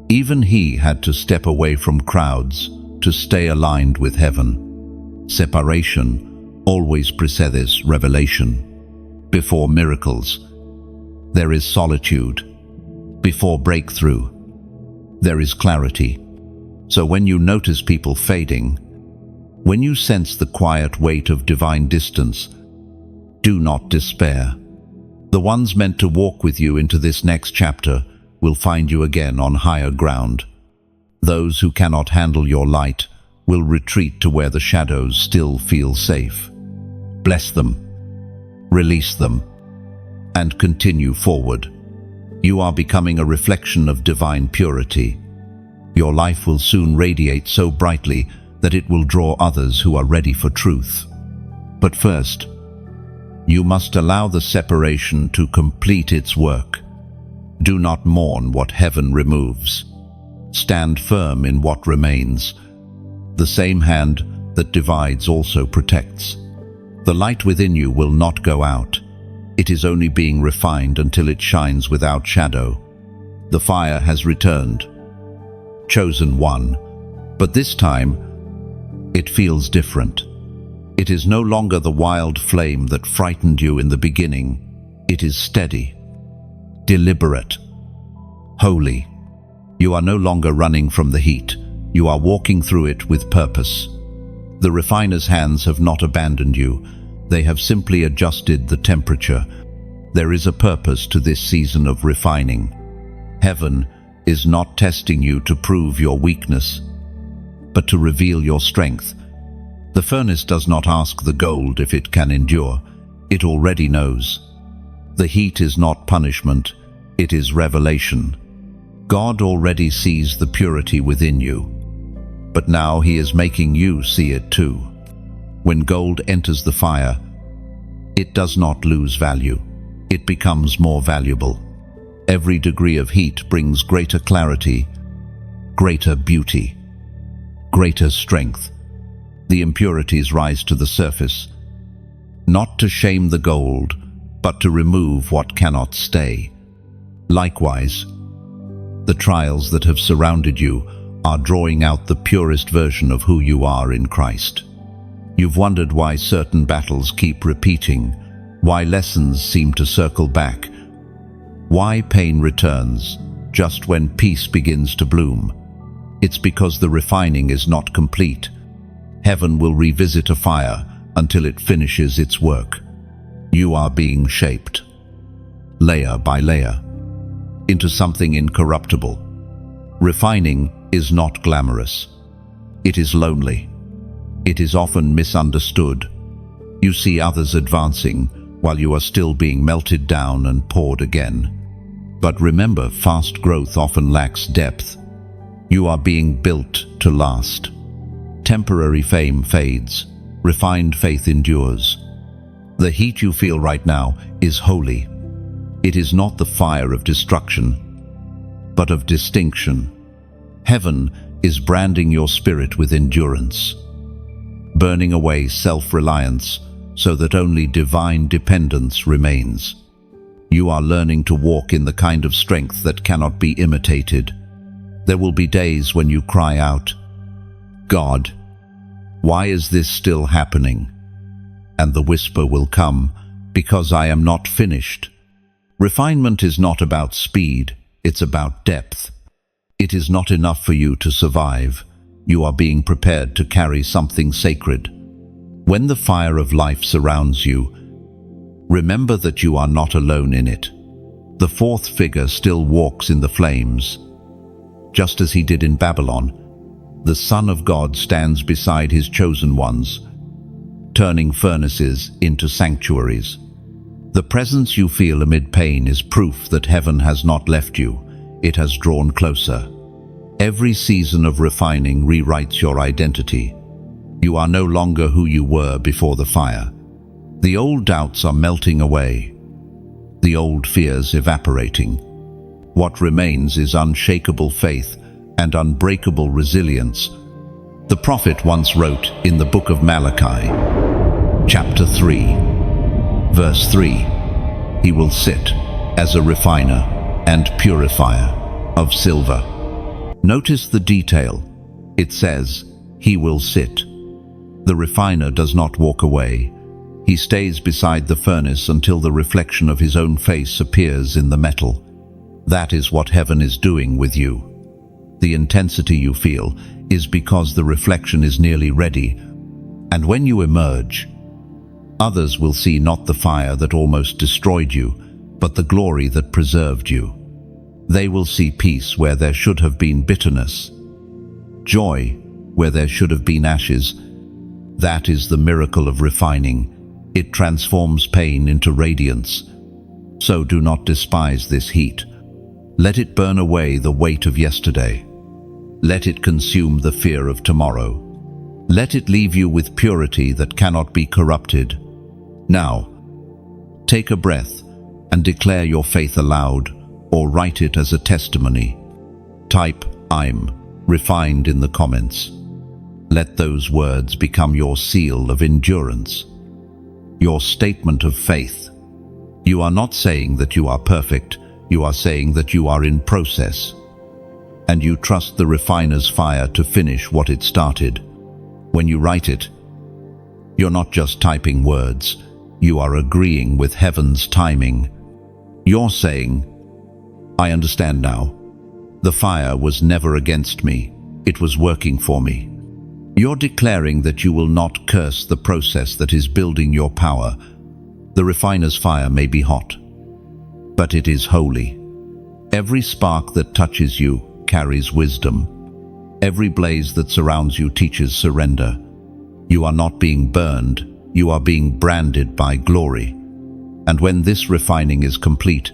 Even he had to step away from crowds to stay aligned with heaven. Separation always precedes revelation. Before miracles, there is solitude. Before breakthrough, there is clarity. So when you notice people fading, when you sense the quiet weight of divine distance, do not despair. The ones meant to walk with you into this next chapter will find you again on higher ground. Those who cannot handle your light will retreat to where the shadows still feel safe. Bless them, release them, and continue forward. You are becoming a reflection of divine purity. Your life will soon radiate so brightly that it will draw others who are ready for truth. But first, you must allow the separation to complete its work. Do not mourn what heaven removes. Stand firm in what remains. The same hand that divides also protects. The light within you will not go out. It is only being refined until it shines without shadow. The fire has returned. Chosen one, but this time it feels different. It is no longer the wild flame that frightened you in the beginning. It is steady, deliberate, holy. You are no longer running from the heat. You are walking through it with purpose. The refiner's hands have not abandoned you. They have simply adjusted the temperature. There is a purpose to this season of refining. Heaven is not testing you to prove your weakness, but to reveal your strength. The furnace does not ask the gold if it can endure. It already knows. The heat is not punishment, it is revelation. God already sees the purity within you, but now He is making you see it too. When gold enters the fire, it does not lose value. It becomes more valuable. Every degree of heat brings greater clarity, greater beauty, greater strength. The impurities rise to the surface, not to shame the gold, but to remove what cannot stay. Likewise, the trials that have surrounded you are drawing out the purest version of who you are in Christ. You've wondered why certain battles keep repeating, why lessons seem to circle back, why pain returns just when peace begins to bloom. It's because the refining is not complete. Heaven will revisit a fire until it finishes its work. You are being shaped, layer by layer, into something incorruptible. Refining is not glamorous. It is lonely. It is often misunderstood. You see others advancing while you are still being melted down and poured again. But remember, fast growth often lacks depth. You are being built to last. Temporary fame fades. Refined faith endures. The heat you feel right now is holy. It is not the fire of destruction, but of distinction. Heaven is branding your spirit with endurance, burning away self-reliance so that only divine dependence remains. You are learning to walk in the kind of strength that cannot be imitated. There will be days when you cry out, "God, why is this still happening?" And the whisper will come, "Because I am not finished." Refinement is not about speed, it's about depth. It is not enough for you to survive. You are being prepared to carry something sacred. When the fire of life surrounds you, remember that you are not alone in it. The fourth figure still walks in the flames. Just as he did in Babylon, the Son of God stands beside his chosen ones, turning furnaces into sanctuaries. The presence you feel amid pain is proof that heaven has not left you. It has drawn closer. Every season of refining rewrites your identity. You are no longer who you were before the fire. The old doubts are melting away, the old fears evaporating. What remains is unshakable faith and unbreakable resilience. The prophet once wrote in the book of Malachi, Chapter 3, Verse 3. He will sit as a refiner and purifier of silver. Notice the detail. It says, he will sit. The refiner does not walk away. He stays beside the furnace until the reflection of his own face appears in the metal. That is what heaven is doing with you. The intensity you feel is because the reflection is nearly ready, and when you emerge, others will see not the fire that almost destroyed you, but the glory that preserved you. They will see peace where there should have been bitterness, joy where there should have been ashes. That is the miracle of refining. It transforms pain into radiance. So do not despise this heat. Let it burn away the weight of yesterday. Let it consume the fear of tomorrow. Let it leave you with purity that cannot be corrupted. Now, take a breath and declare your faith aloud, or write it as a testimony. Type "I'm refined" in the comments. Let those words become your seal of endurance, your statement of faith. You are not saying that you are perfect, you are saying that you are in process, and you trust the refiner's fire to finish what it started. When you write it, you're not just typing words, you are agreeing with heaven's timing. You're saying, I understand now. The fire was never against me, it was working for me. You're declaring that you will not curse the process that is building your power. The refiner's fire may be hot, but it is holy. Every spark that touches you carries wisdom. Every blaze that surrounds you teaches surrender. You are not being burned, you are being branded by glory. And when this refining is complete,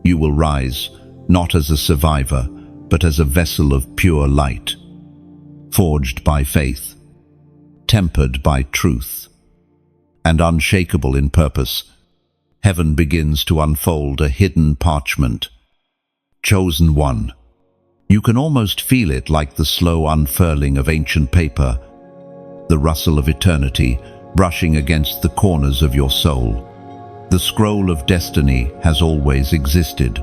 you will rise, not as a survivor, but as a vessel of pure light, forged by faith, tempered by truth, and unshakable in purpose. Heaven begins to unfold a hidden parchment. Chosen one. You can almost feel it, like the slow unfurling of ancient paper, the rustle of eternity brushing against the corners of your soul. The scroll of destiny has always existed,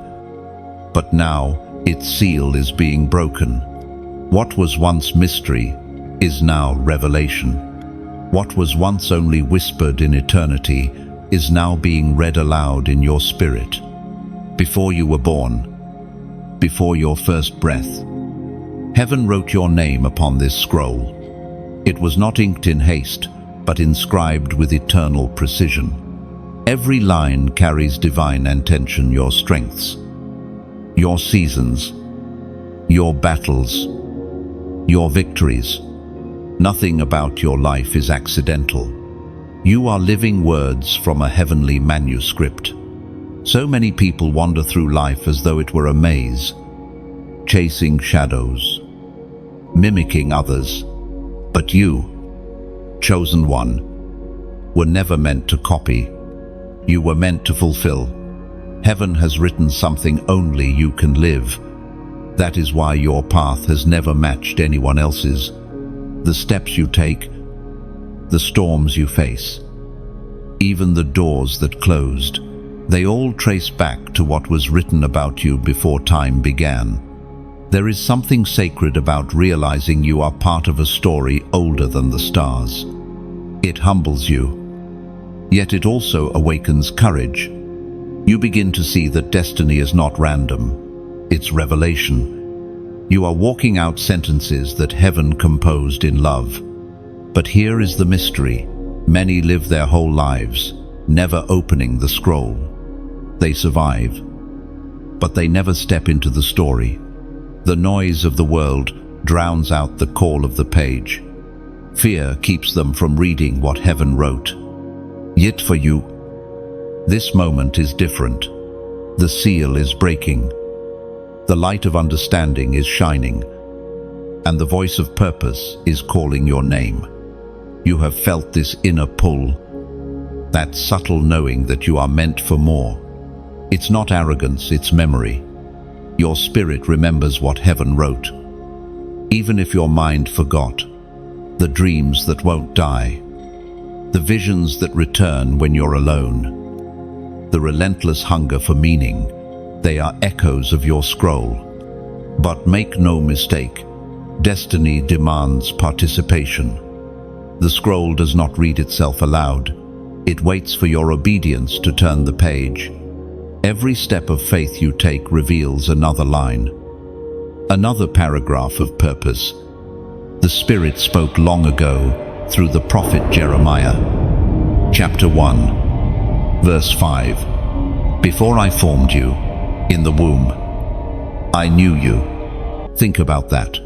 but now its seal is being broken. What was once mystery is now revelation. What was once only whispered in eternity is now being read aloud in your spirit. Before you were born, before your first breath, heaven wrote your name upon this scroll. It was not inked in haste, but inscribed with eternal precision. Every line carries divine intention, your strengths, your seasons, your battles, your victories. Nothing about your life is accidental. You are living words from a heavenly manuscript. So many people wander through life as though it were a maze, chasing shadows, mimicking others. But you, chosen one, were never meant to copy. You were meant to fulfill. Heaven has written something only you can live. That is why your path has never matched anyone else's. The steps you take, the storms you face, even the doors that closed, they all trace back to what was written about you before time began. There is something sacred about realizing you are part of a story older than the stars. It humbles you, yet it also awakens courage. You begin to see that destiny is not random, it's revelation. You are walking out sentences that heaven composed in love. But here is the mystery. Many live their whole lives, never opening the scroll. They survive, but they never step into the story. The noise of the world drowns out the call of the page. Fear keeps them from reading what heaven wrote. Yet for you, this moment is different. The seal is breaking. The light of understanding is shining, and the voice of purpose is calling your name. You have felt this inner pull, that subtle knowing that you are meant for more. It's not arrogance, it's memory. Your spirit remembers what heaven wrote. Even if your mind forgot, the dreams that won't die, the visions that return when you're alone, the relentless hunger for meaning. They are echoes of your scroll. But make no mistake, destiny demands participation. The scroll does not read itself aloud. It waits for your obedience to turn the page. Every step of faith you take reveals another line, another paragraph of purpose. The Spirit spoke long ago through the prophet Jeremiah. Chapter 1, verse 5. Before I formed you in the womb, I knew you. Think about that.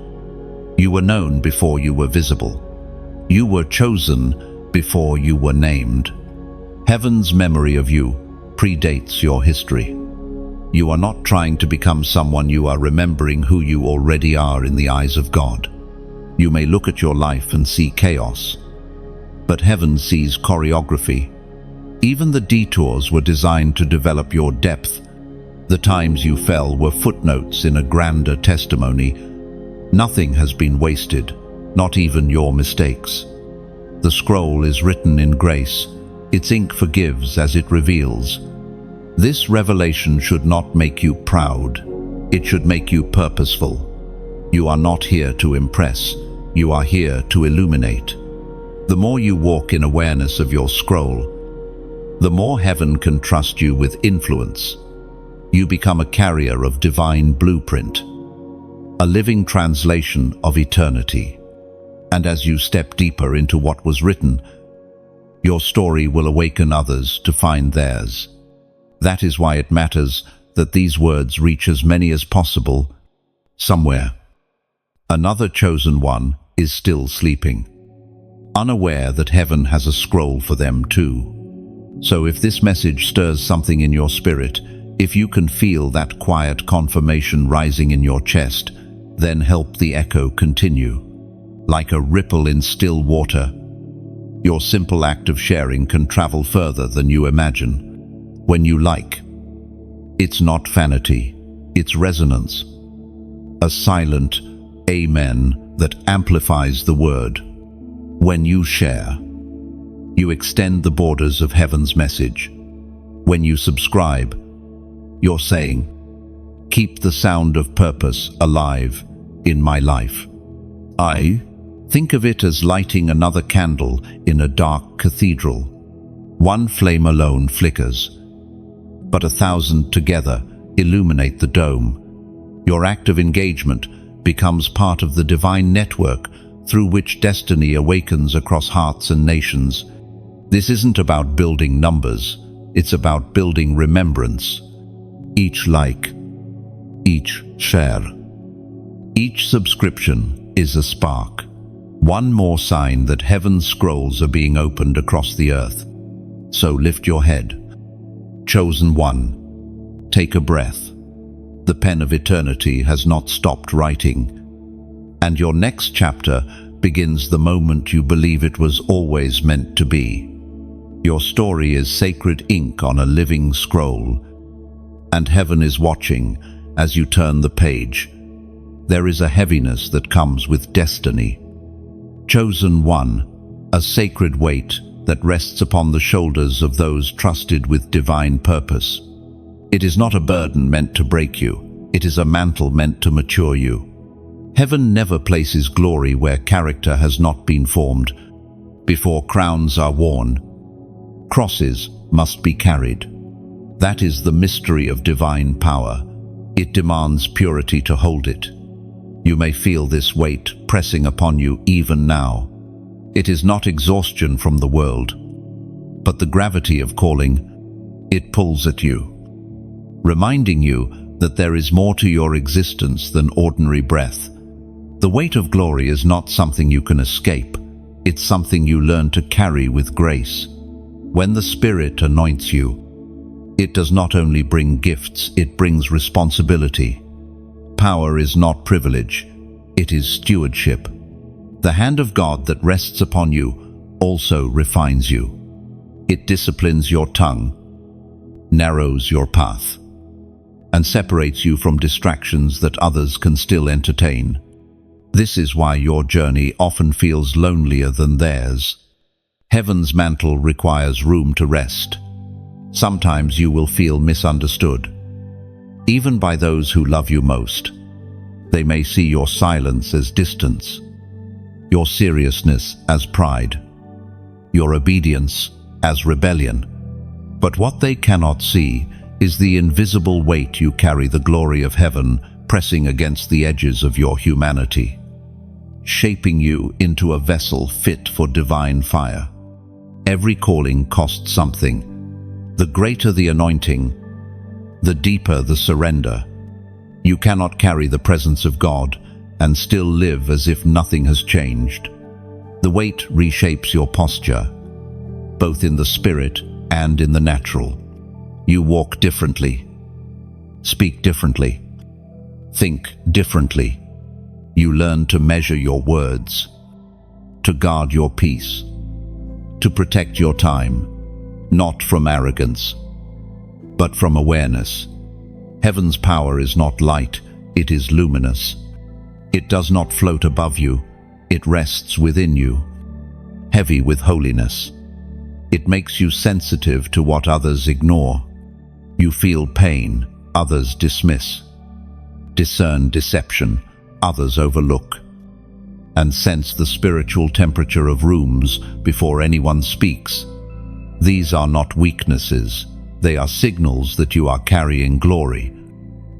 You were known before you were visible. You were chosen before you were named. Heaven's memory of you predates your history. You are not trying to become someone, you are remembering who you already are in the eyes of God. You may look at your life and see chaos, but heaven sees choreography. Even the detours were designed to develop your depth. The times you fell were footnotes in a grander testimony. Nothing has been wasted, not even your mistakes. The scroll is written in grace. Its ink forgives as it reveals. This revelation should not make you proud. It should make you purposeful. You are not here to impress. You are here to illuminate. The more you walk in awareness of your scroll, the more heaven can trust you with influence. You become a carrier of divine blueprint, a living translation of eternity. And as you step deeper into what was written, your story will awaken others to find theirs. That is why it matters that these words reach as many as possible. Somewhere, another chosen one is still sleeping, unaware that heaven has a scroll for them too. So if this message stirs something in your spirit, if you can feel that quiet confirmation rising in your chest, then help the echo continue. Like a ripple in still water, your simple act of sharing can travel further than you imagine. When you like, it's not vanity, it's resonance. A silent amen that amplifies the word. When you share, you extend the borders of heaven's message. When you subscribe, you're saying, keep the sound of purpose alive in my life. I think of it as lighting another candle in a dark cathedral. One flame alone flickers, but 1,000 together illuminate the dome. Your act of engagement becomes part of the divine network through which destiny awakens across hearts and nations. This isn't about building numbers, it's about building remembrance. Each like, each share, each subscription is a spark. One more sign that heaven's scrolls are being opened across the earth. So lift your head. Chosen one, take a breath. The pen of eternity has not stopped writing, and your next chapter begins the moment you believe it was always meant to be. Your story is sacred ink on a living scroll, and heaven is watching as you turn the page. There is a heaviness that comes with destiny. Chosen one, a sacred weight that rests upon the shoulders of those trusted with divine purpose. It is not a burden meant to break you, it is a mantle meant to mature you. Heaven never places glory where character has not been formed. Before crowns are worn, crosses must be carried. That is the mystery of divine power. It demands purity to hold it. You may feel this weight pressing upon you even now. It is not exhaustion from the world, but the gravity of calling. It pulls at you, reminding you that there is more to your existence than ordinary breath. The weight of glory is not something you can escape. It's something you learn to carry with grace. When the Spirit anoints you, it does not only bring gifts, it brings responsibility. Power is not privilege, it is stewardship. The hand of God that rests upon you also refines you. It disciplines your tongue, narrows your path, and separates you from distractions that others can still entertain. This is why your journey often feels lonelier than theirs. Heaven's mantle requires room to rest. Sometimes you will feel misunderstood, even by those who love you most. They may see your silence as distance, your seriousness as pride, your obedience as rebellion. But what they cannot see is the invisible weight you carry, the glory of heaven pressing against the edges of your humanity, shaping you into a vessel fit for divine fire. Every calling costs something. The greater the anointing, the deeper the surrender. You cannot carry the presence of God and still live as if nothing has changed. The weight reshapes your posture, both in the spirit and in the natural. You walk differently, speak differently, think differently. You learn to measure your words, to guard your peace, to protect your time, not from arrogance, but from awareness. Heaven's power is not light, it is luminous. It does not float above you, it rests within you, heavy with holiness. It makes you sensitive to what others ignore. You feel pain, others dismiss, discern deception, others overlook, and sense the spiritual temperature of rooms before anyone speaks. These are not weaknesses, they are signals that you are carrying glory.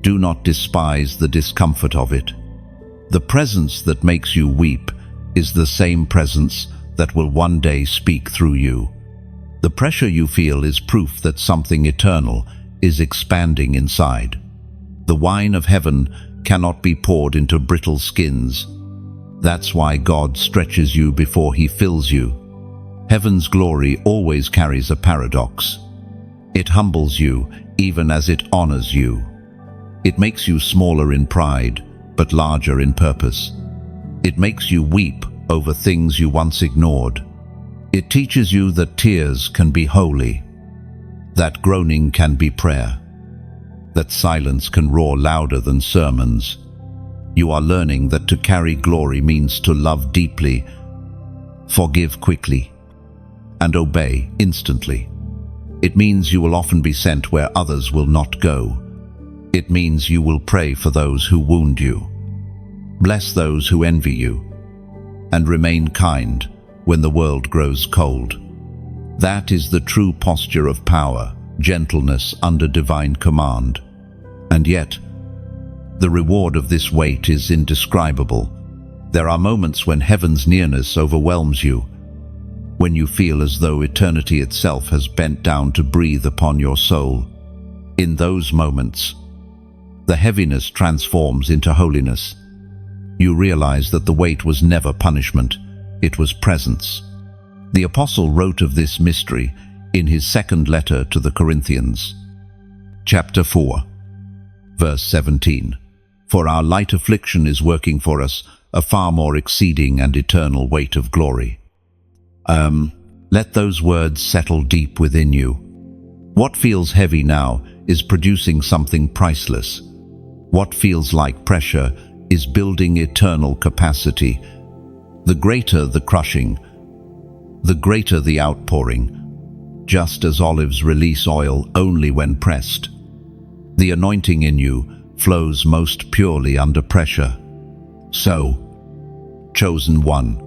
Do not despise the discomfort of it. The presence that makes you weep is the same presence that will one day speak through you. The pressure you feel is proof that something eternal is expanding inside. The wine of heaven cannot be poured into brittle skins. That's why God stretches you before He fills you. Heaven's glory always carries a paradox. It humbles you even as it honors you. It makes you smaller in pride, but larger in purpose. It makes you weep over things you once ignored. It teaches you that tears can be holy, that groaning can be prayer, that silence can roar louder than sermons. You are learning that to carry glory means to love deeply, forgive quickly, and obey instantly. It means you will often be sent where others will not go. It means you will pray for those who wound you, bless those who envy you, and remain kind when the world grows cold. That is the true posture of power, gentleness under divine command. And yet, the reward of this weight is indescribable. There are moments when heaven's nearness overwhelms you, when you feel as though eternity itself has bent down to breathe upon your soul. In those moments, the heaviness transforms into holiness. You realize that the weight was never punishment, it was presence. The apostle wrote of this mystery in his second letter to the Corinthians. Chapter 4, verse 17. For our light affliction is working for us a far more exceeding and eternal weight of glory. Let those words settle deep within you. What feels heavy now is producing something priceless. What feels like pressure is building eternal capacity. The greater the crushing, the greater the outpouring, just as olives release oil only when pressed. The anointing in you flows most purely under pressure. So, chosen one,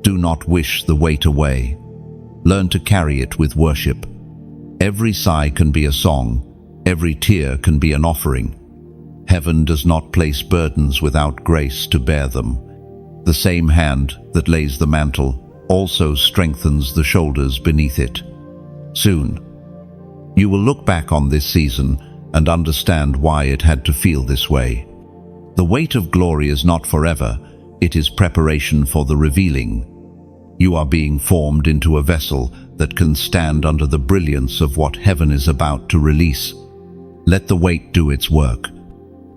do not wish the weight away. Learn to carry it with worship. Every sigh can be a song, every tear can be an offering. Heaven does not place burdens without grace to bear them. The same hand that lays the mantle also strengthens the shoulders beneath it. Soon, you will look back on this season and understand why it had to feel this way. The weight of glory is not forever, it is preparation for the revealing. You are being formed into a vessel that can stand under the brilliance of what heaven is about to release. Let the weight do its work.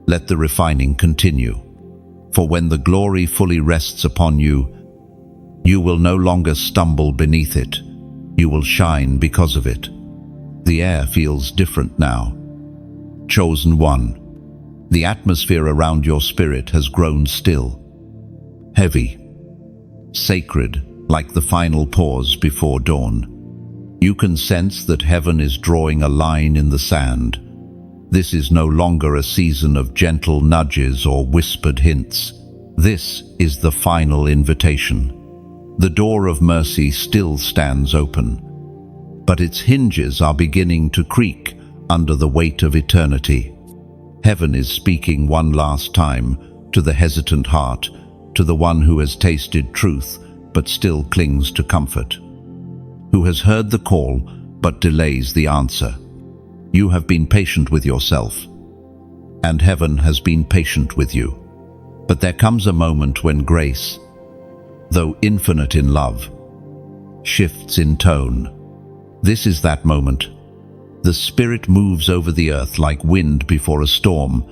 Let the refining continue. For when the glory fully rests upon you, you will no longer stumble beneath it. You will shine because of it. The air feels different now. Chosen one, the atmosphere around your spirit has grown still, heavy, sacred, like the final pause before dawn. You can sense that heaven is drawing a line in the sand. This is no longer a season of gentle nudges or whispered hints. This is the final invitation. The door of mercy still stands open, but its hinges are beginning to creak under the weight of eternity. Heaven is speaking one last time to the hesitant heart, to the one who has tasted truth but still clings to comfort, who has heard the call but delays the answer. You have been patient with yourself, and heaven has been patient with you. But there comes a moment when grace, though infinite in love, shifts in tone. This is that moment. The Spirit moves over the earth like wind before a storm,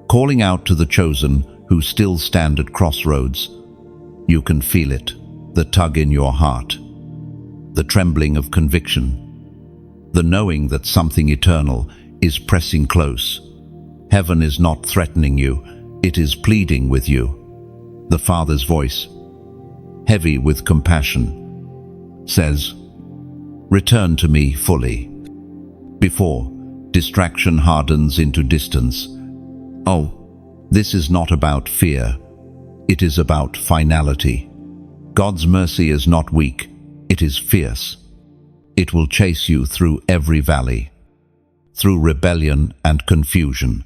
calling out to the chosen who still stand at crossroads. You can feel it, the tug in your heart, the trembling of conviction, the knowing that something eternal is pressing close. Heaven is not threatening you, it is pleading with you. The Father's voice, heavy with compassion, says, "Return to me fully," before distraction hardens into distance. Oh, this is not about fear. It is about finality. God's mercy is not weak, it is fierce. It will chase you through every valley, through rebellion and confusion,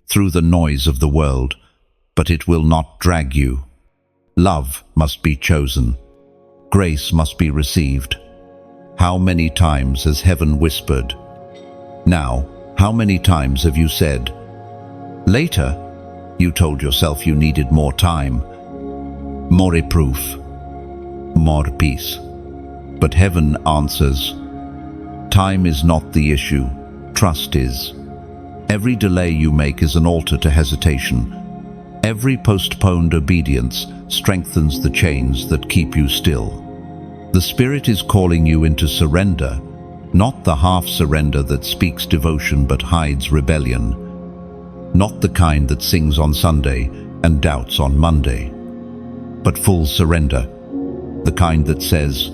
through the noise of the world, but it will not drag you. Love must be chosen. Grace must be received. How many times has heaven whispered? Now, how many times have you said, "Later"? You told yourself you needed more time, more reproof, more peace. But heaven answers, time is not the issue, trust is. Every delay you make is an altar to hesitation. Every postponed obedience strengthens the chains that keep you still. The Spirit is calling you into surrender, not the half-surrender that speaks devotion but hides rebellion, not the kind that sings on Sunday and doubts on Monday, but full surrender, the kind that says,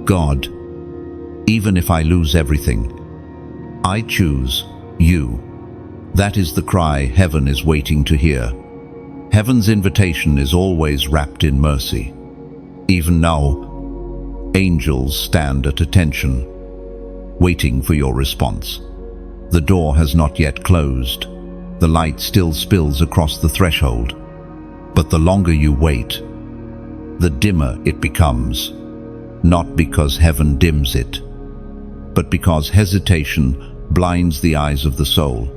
"God, even if I lose everything, I choose you." That is the cry heaven is waiting to hear. Heaven's invitation is always wrapped in mercy. Even now, angels stand at attention, waiting for your response. The door has not yet closed. The light still spills across the threshold. But the longer you wait, the dimmer it becomes, not because heaven dims it, but because hesitation blinds the eyes of the soul.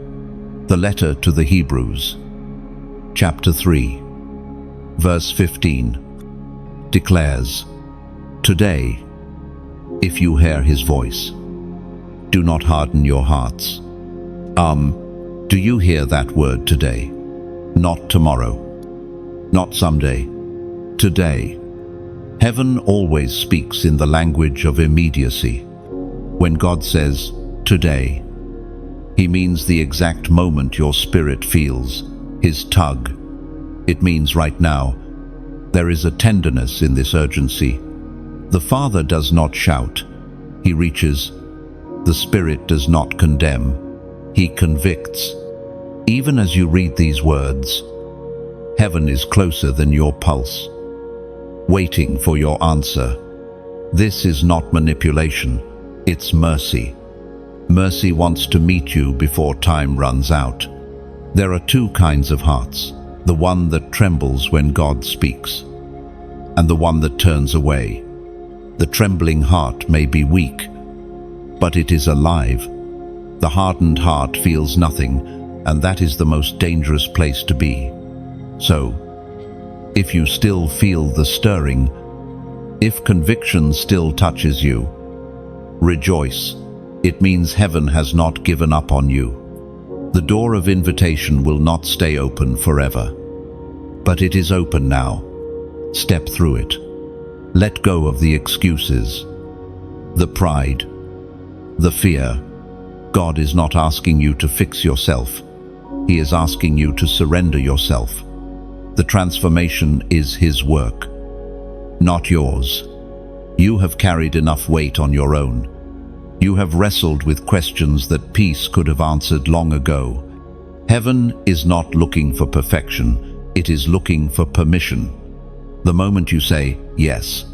The letter to the Hebrews, chapter 3, verse 15, declares, "Today, if you hear his voice, do not harden your hearts." Do you hear that word today? Not tomorrow, not someday, today. Heaven always speaks in the language of immediacy. When God says, "Today," he means the exact moment your spirit feels his tug. It means right now. There is a tenderness in this urgency. The Father does not shout, he reaches. The Spirit does not condemn, he convicts. Even as you read these words, heaven is closer than your pulse, waiting for your answer. This is not manipulation, it's mercy. Mercy wants to meet you before time runs out. There are two kinds of hearts, the one that trembles when God speaks, and the one that turns away. The trembling heart may be weak, but it is alive. The hardened heart feels nothing, and that is the most dangerous place to be. So, if you still feel the stirring, if conviction still touches you, rejoice. It means heaven has not given up on you. The door of invitation will not stay open forever, but it is open now. Step through it. Let go of the excuses, the pride, the fear. God is not asking you to fix yourself. He is asking you to surrender yourself. The transformation is His work. not yours. You have carried enough weight on your own. You have wrestled with questions that peace could have answered long ago. Heaven is not looking for perfection, it is looking for permission. The moment you say, yes,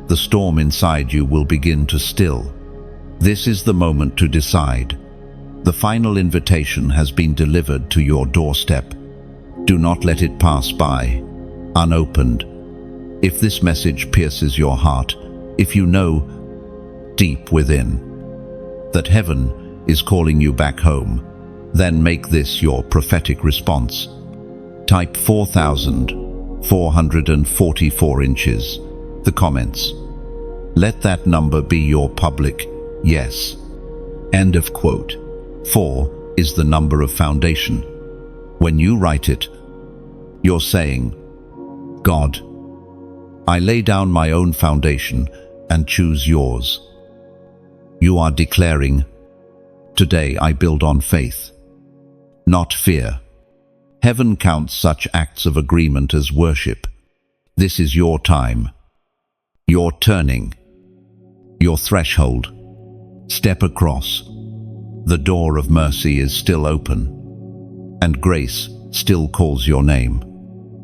the storm inside you will begin to still. This is the moment to decide. The final invitation has been delivered to your doorstep. Do not let it pass by, unopened. If this message pierces your heart, if you know deep within that heaven is calling you back home, then make this your prophetic response. Type 4,444 inches, the comments. Let that number be your public yes. End of quote. 4 is the number of foundation. When you write it, you're saying, God, I lay down my own foundation and choose yours. You are declaring, today I build on faith, not fear. Heaven counts such acts of agreement as worship. This is your time, your turning, your threshold. Step across. The door of mercy is still open, and grace still calls your name.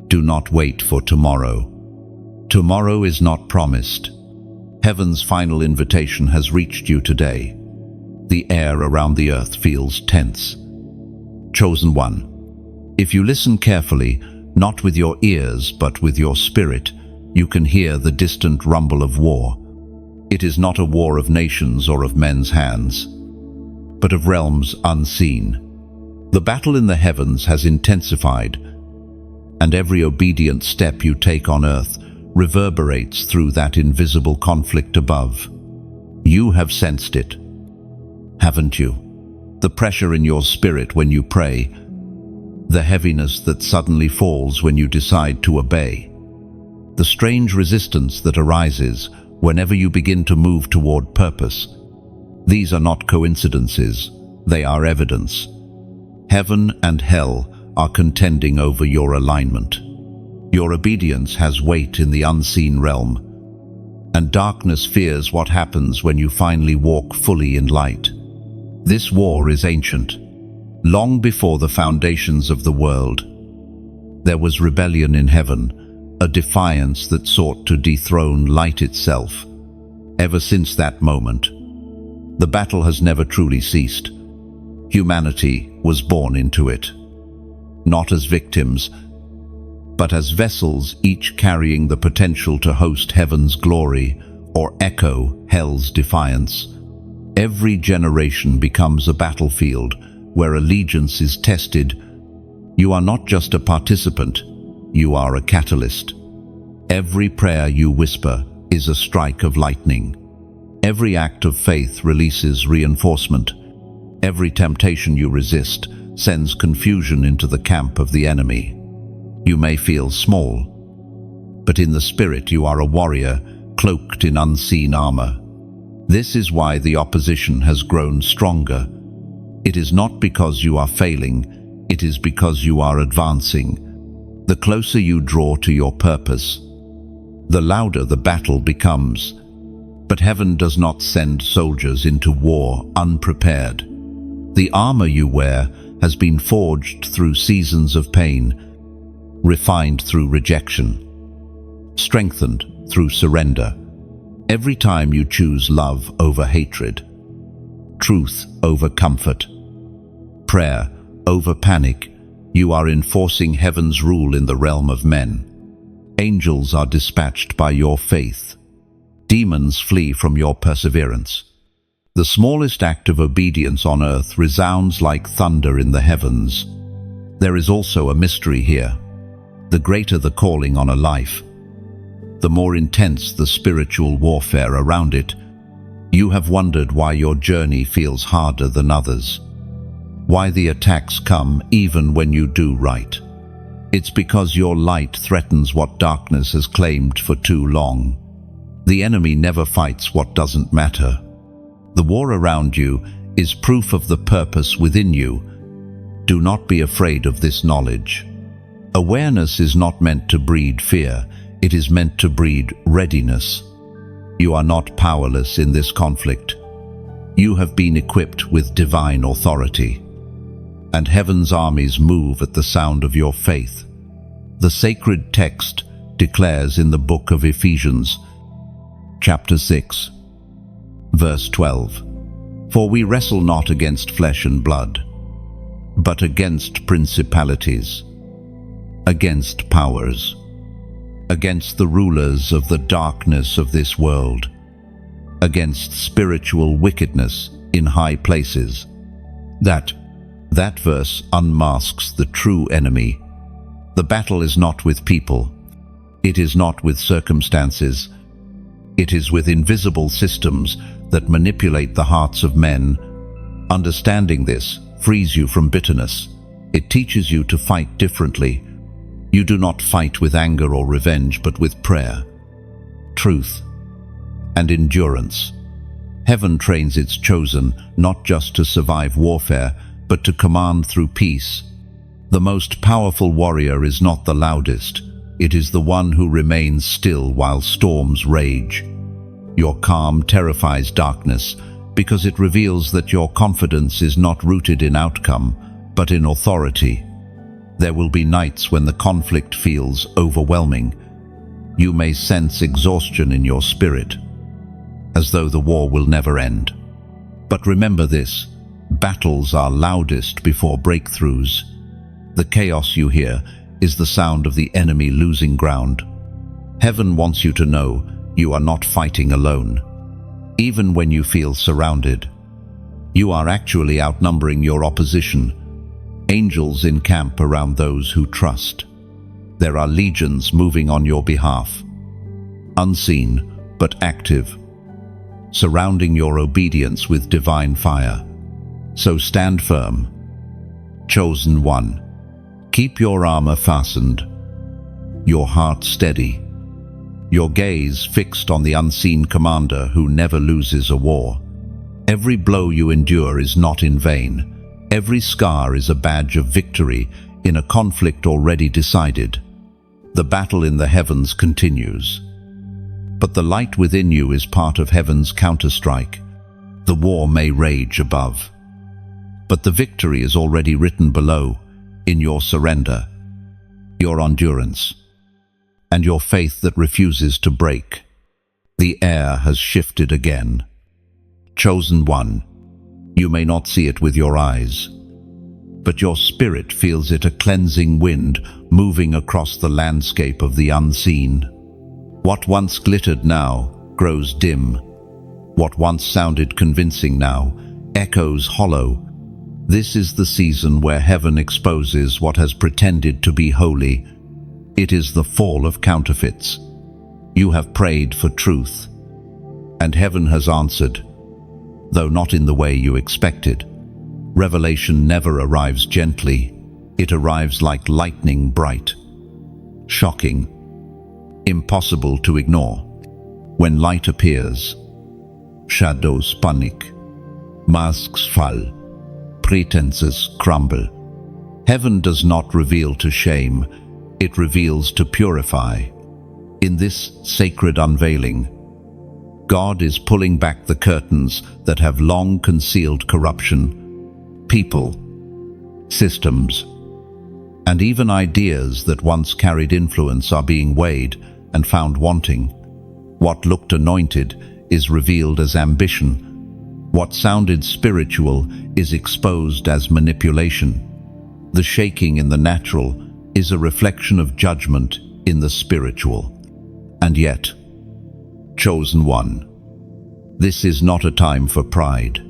Do not wait for tomorrow. Tomorrow is not promised. Heaven's final invitation has reached you today. The air around the earth feels tense. Chosen one, if you listen carefully, not with your ears but with your spirit, you can hear the distant rumble of war. It is not a war of nations or of men's hands, but of realms unseen. The battle in the heavens has intensified, and every obedient step you take on earth reverberates through that invisible conflict above. You have sensed it, haven't you? The pressure in your spirit when you pray, the heaviness that suddenly falls when you decide to obey, the strange resistance that arises whenever you begin to move toward purpose. These are not coincidences, they are evidence. Heaven and hell are contending over your alignment. Your obedience has weight in the unseen realm, and darkness fears what happens when you finally walk fully in light. This war is ancient. Long before the foundations of the world, there was rebellion in heaven, a defiance that sought to dethrone light itself. Ever since that moment, the battle has never truly ceased. Humanity was born into it, not as victims, but as vessels, each carrying the potential to host heaven's glory or echo hell's defiance. Every generation becomes a battlefield where allegiance is tested. You are not just a participant, you are a catalyst. Every prayer you whisper is a strike of lightning. Every act of faith releases reinforcement. Every temptation you resist sends confusion into the camp of the enemy. You may feel small, but in the spirit you are a warrior cloaked in unseen armor. This is why the opposition has grown stronger. It is not because you are failing, it is because you are advancing. The closer you draw to your purpose, the louder the battle becomes. But heaven does not send soldiers into war unprepared. The armor you wear has been forged through seasons of pain, refined through rejection, strengthened through surrender. Every time you choose love over hatred, truth over comfort, prayer over panic, you are enforcing heaven's rule in the realm of men. Angels are dispatched by your faith. Demons flee from your perseverance. The smallest act of obedience on earth resounds like thunder in the heavens. There is also a mystery here. The greater the calling on a life, the more intense the spiritual warfare around it. You have wondered why your journey feels harder than others, why the attacks come even when you do right. It's because your light threatens what darkness has claimed for too long. The enemy never fights what doesn't matter. The war around you is proof of the purpose within you. Do not be afraid of this knowledge. Awareness is not meant to breed fear, It is meant to breed readiness. You are not powerless in this conflict. You have been equipped with divine authority, and heaven's armies move at the sound of your faith. The sacred text declares in the book of Ephesians, chapter 6, verse 12, "For we wrestle not against flesh and blood, but against principalities, against powers, against the rulers of the darkness of this world, against spiritual wickedness in high places." That verse unmasks the true enemy. The battle is not with people. It is not with circumstances. It is with invisible systems that manipulate the hearts of men. Understanding this frees you from bitterness. It teaches you to fight differently. You do not fight with anger or revenge, but with prayer, truth, and endurance. Heaven trains its chosen not just to survive warfare, but to command through peace. The most powerful warrior is not the loudest. It is the one who remains still while storms rage. Your calm terrifies darkness because it reveals that your confidence is not rooted in outcome, but in authority. There will be nights when the conflict feels overwhelming. You may sense exhaustion in your spirit, as though the war will never end. But remember this: battles are loudest before breakthroughs. The chaos you hear is the sound of the enemy losing ground. Heaven wants you to know you are not fighting alone. Even when you feel surrounded, you are actually outnumbering your opposition. Angels encamp around those who trust. There are legions moving on your behalf, unseen but active, surrounding your obedience with divine fire. So stand firm, chosen one. Keep your armor fastened, your heart steady, your gaze fixed on the unseen commander who never loses a war. Every blow you endure is not in vain. Every scar is a badge of victory in a conflict already decided. The battle in the heavens continues. But the light within you is part of heaven's counterstrike. The war may rage above, but the victory is already written below, in your surrender, your endurance, and your faith that refuses to break. The air has shifted again. Chosen one, you may not see it with your eyes, but your spirit feels it, a cleansing wind moving across the landscape of the unseen. What once glittered now grows dim. What once sounded convincing now echoes hollow. This is the season where heaven exposes what has pretended to be holy. It is the fall of counterfeits. You have prayed for truth, and heaven has answered, though not in the way you expected. Revelation never arrives gently. It arrives like lightning bright, shocking, impossible to ignore. When light appears, shadows panic, masks fall, pretenses crumble. Heaven does not reveal to shame, it reveals to purify. In this sacred unveiling, God is pulling back the curtains that have long concealed corruption. People, systems, and even ideas that once carried influence are being weighed and found wanting. What looked anointed is revealed as ambition. What sounded spiritual is exposed as manipulation. The shaking in the natural is a reflection of judgment in the spiritual. And yet, chosen one, this is not a time for pride.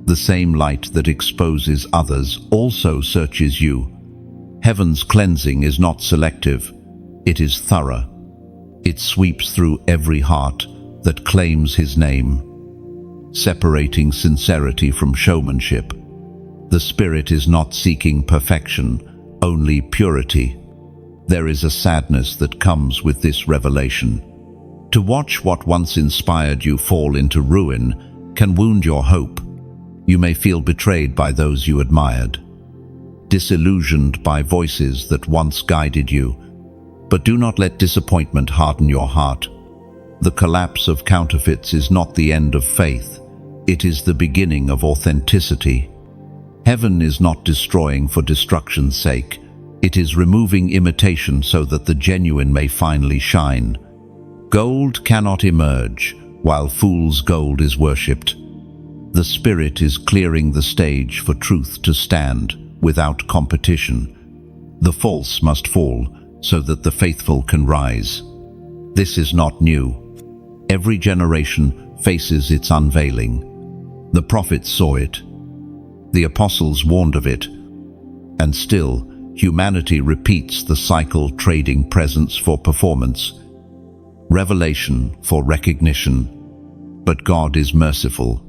The same light that exposes others also searches you. Heaven's cleansing is not selective, it is thorough. It sweeps through every heart that claims His name, separating sincerity from showmanship. The Spirit is not seeking perfection, only purity. There is a sadness that comes with this revelation. To watch what once inspired you fall into ruin can wound your hope. You may feel betrayed by those you admired, disillusioned by voices that once guided you. But do not let disappointment harden your heart. The collapse of counterfeits is not the end of faith. It is the beginning of authenticity. Heaven is not destroying for destruction's sake. It is removing imitation so that the genuine may finally shine. Gold cannot emerge while fool's gold is worshipped. The Spirit is clearing the stage for truth to stand without competition. The false must fall so that the faithful can rise. This is not new. Every generation faces its unveiling. The prophets saw it. The apostles warned of it. And still, humanity repeats the cycle, trading presence for performance, revelation for recognition. But God is merciful.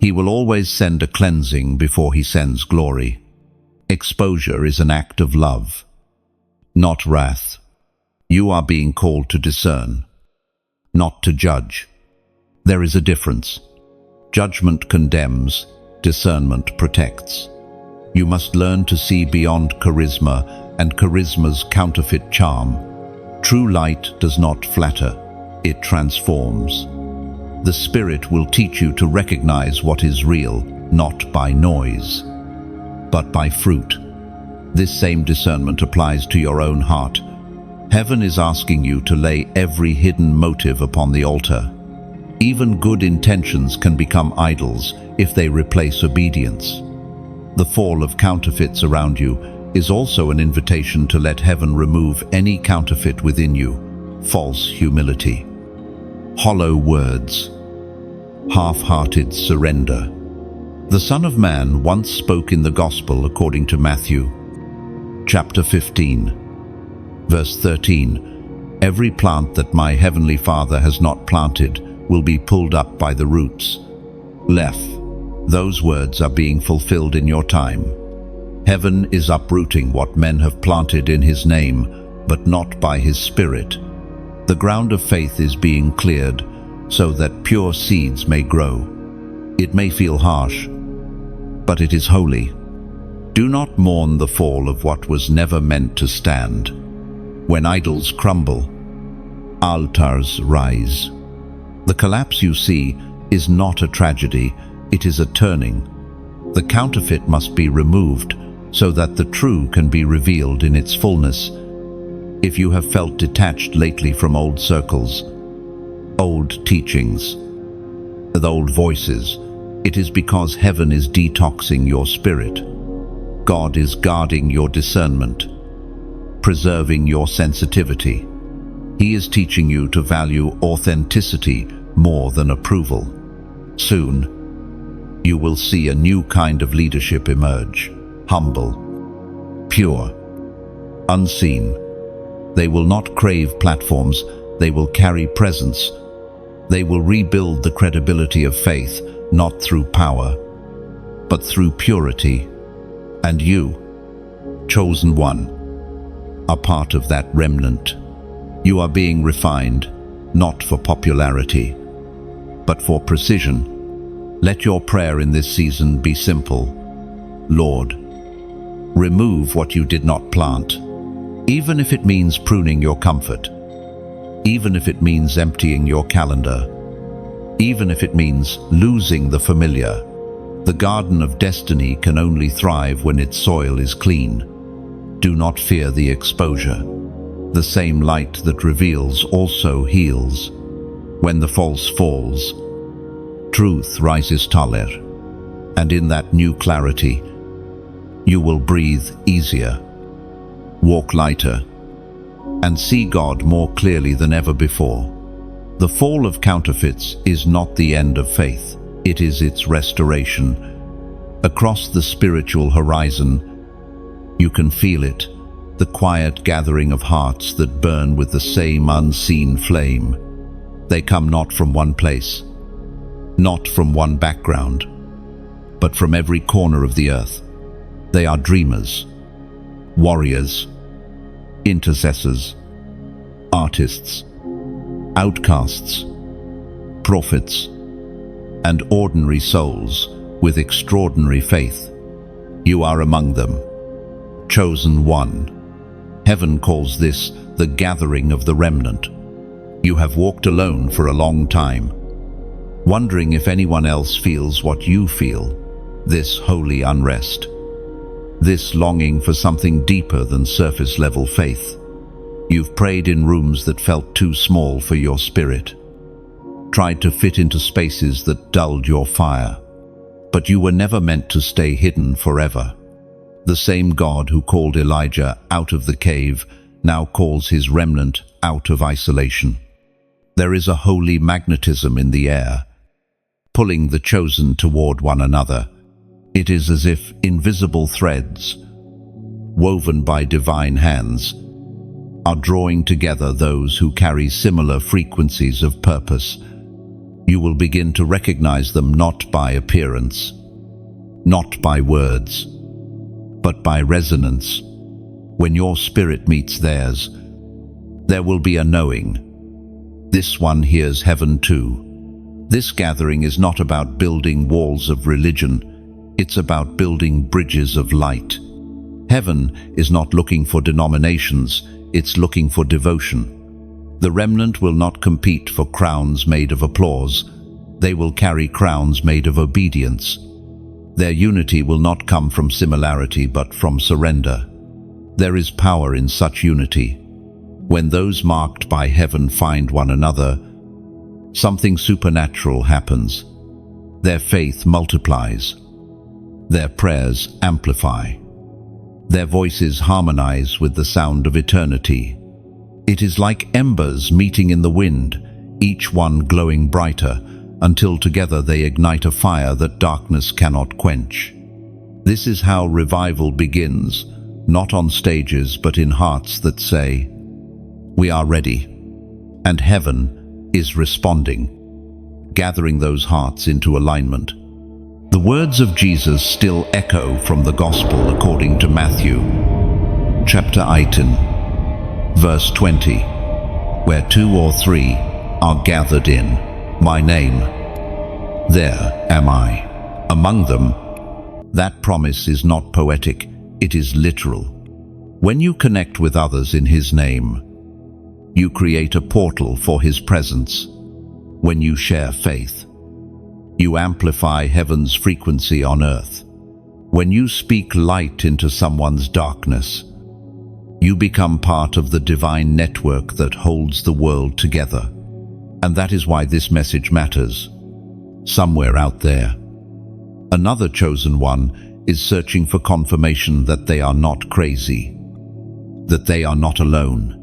He will always send a cleansing before he sends glory. Exposure is an act of love, not wrath. You are being called to discern, not to judge. There is a difference. Judgment condemns, discernment protects. You must learn to see beyond charisma and charisma's counterfeit charm. True light does not flatter, it transforms. The Spirit will teach you to recognize what is real, not by noise, but by fruit. This same discernment applies to your own heart. Heaven is asking you to lay every hidden motive upon the altar. Even good intentions can become idols if they replace obedience. The fall of counterfeits around you is also an invitation to let heaven remove any counterfeit within you. False humility, hollow words, half-hearted surrender. The Son of Man once spoke in the Gospel according to Matthew, chapter 15, verse 13, "Every plant that my heavenly Father has not planted will be pulled up by the roots." Leph. Those words are being fulfilled in your time. Heaven is uprooting what men have planted in his name, but not by his Spirit. The ground of faith is being cleared so that pure seeds may grow. It may feel harsh, but it is holy. Do not mourn the fall of what was never meant to stand. When idols crumble, altars rise. The collapse you see is not a tragedy, it is a turning. The counterfeit must be removed so that the true can be revealed in its fullness. If you have felt detached lately from old circles, old teachings, with old voices, it is because heaven is detoxing your spirit. God is guarding your discernment, preserving your sensitivity. He is teaching you to value authenticity more than approval. Soon, you will see a new kind of leadership emerge, humble, pure, unseen. They will not crave platforms, they will carry presence. They will rebuild the credibility of faith, not through power, but through purity. And you, chosen one, are part of that remnant. You are being refined, not for popularity, but for precision. Let your prayer in this season be simple. Lord, remove what you did not plant, even if it means pruning your comfort, even if it means emptying your calendar, even if it means losing the familiar. The garden of destiny can only thrive when its soil is clean. Do not fear the exposure. The same light that reveals also heals. When the false falls, truth rises taller, and in that new clarity, you will breathe easier, walk lighter, and see God more clearly than ever before. The fall of counterfeits is not the end of faith, it is its restoration. Across the spiritual horizon, you can feel it, the quiet gathering of hearts that burn with the same unseen flame. They come not from one place, not from one background, but from every corner of the earth. They are dreamers, warriors, intercessors, artists, outcasts, prophets, and ordinary souls with extraordinary faith. You are among them, chosen one. Heaven calls this the gathering of the remnant. You have walked alone for a long time, wondering if anyone else feels what you feel, this holy unrest, this longing for something deeper than surface-level faith. You've prayed in rooms that felt too small for your spirit, tried to fit into spaces that dulled your fire, but you were never meant to stay hidden forever. The same God who called Elijah out of the cave now calls his remnant out of isolation. There is a holy magnetism in the air, pulling the chosen toward one another. It is as if invisible threads, woven by divine hands, are drawing together those who carry similar frequencies of purpose. You will begin to recognize them not by appearance, not by words, but by resonance. When your spirit meets theirs, there will be a knowing. This one hears heaven too. This gathering is not about building walls of religion, it's about building bridges of light. Heaven is not looking for denominations, it's looking for devotion. The remnant will not compete for crowns made of applause, they will carry crowns made of obedience. Their unity will not come from similarity but from surrender. There is power in such unity. When those marked by heaven find one another, something supernatural happens. Their faith multiplies. Their prayers amplify. Their voices harmonize with the sound of eternity. It is like embers meeting in the wind, each one glowing brighter, until together they ignite a fire that darkness cannot quench. This is how revival begins, not on stages but in hearts that say, "We are ready," and heaven is responding, gathering those hearts into alignment. The words of Jesus still echo from the Gospel according to Matthew, chapter 18, verse 20, "Where 2 or 3 are gathered in my name, there am I among them." That promise is not poetic, it is literal. When you connect with others in His name, you create a portal for His presence. When you share faith, you amplify heaven's frequency on earth. When you speak light into someone's darkness, you become part of the divine network that holds the world together. And that is why this message matters. Somewhere out there, another chosen one is searching for confirmation that they are not crazy, that they are not alone.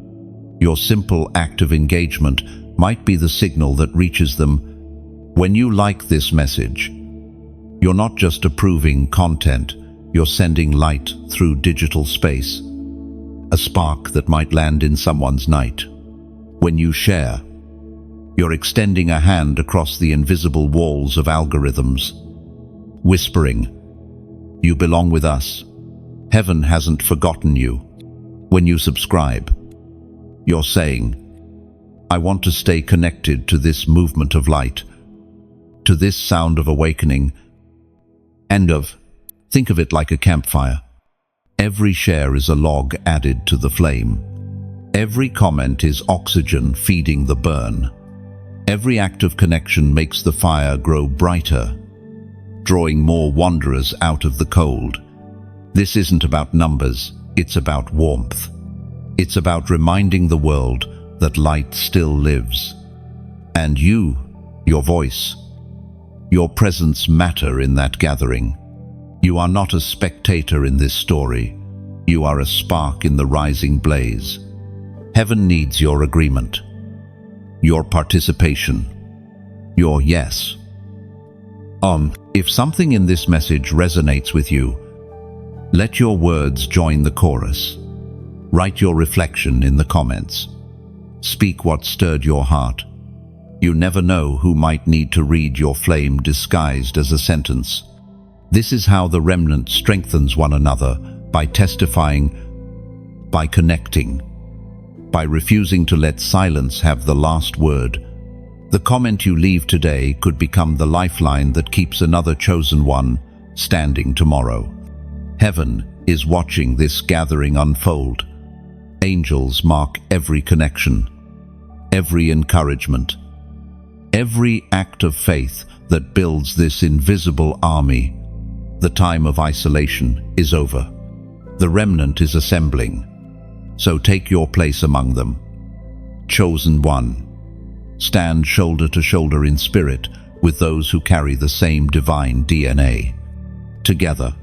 Your simple act of engagement might be the signal that reaches them. When you like this message, you're not just approving content, you're sending light through digital space, a spark that might land in someone's night. When you share, you're extending a hand across the invisible walls of algorithms, whispering, "You belong with us. Heaven hasn't forgotten you." When you subscribe, you're saying, "I want to stay connected to this movement of light, to this sound of awakening, think of it like a campfire. Every share is a log added to the flame. Every comment is oxygen feeding the burn. Every act of connection makes the fire grow brighter, drawing more wanderers out of the cold. This isn't about numbers, it's about warmth. It's about reminding the world that light still lives. And you, your voice, your presence matter in that gathering. You are not a spectator in this story. You are a spark in the rising blaze. Heaven needs your agreement, your participation, your yes. If something in this message resonates with you, let your words join the chorus. Write your reflection in the comments. Speak what stirred your heart. You never know who might need to read your flame disguised as a sentence. This is how the remnant strengthens one another, by testifying, by connecting, by refusing to let silence have the last word. The comment you leave today could become the lifeline that keeps another chosen one standing tomorrow. Heaven is watching this gathering unfold. Angels mark every connection, every encouragement, every act of faith that builds this invisible army. The time of isolation is over. The remnant is assembling. So take your place among them. Chosen one. Stand shoulder to shoulder in spirit with those who carry the same divine DNA. Together,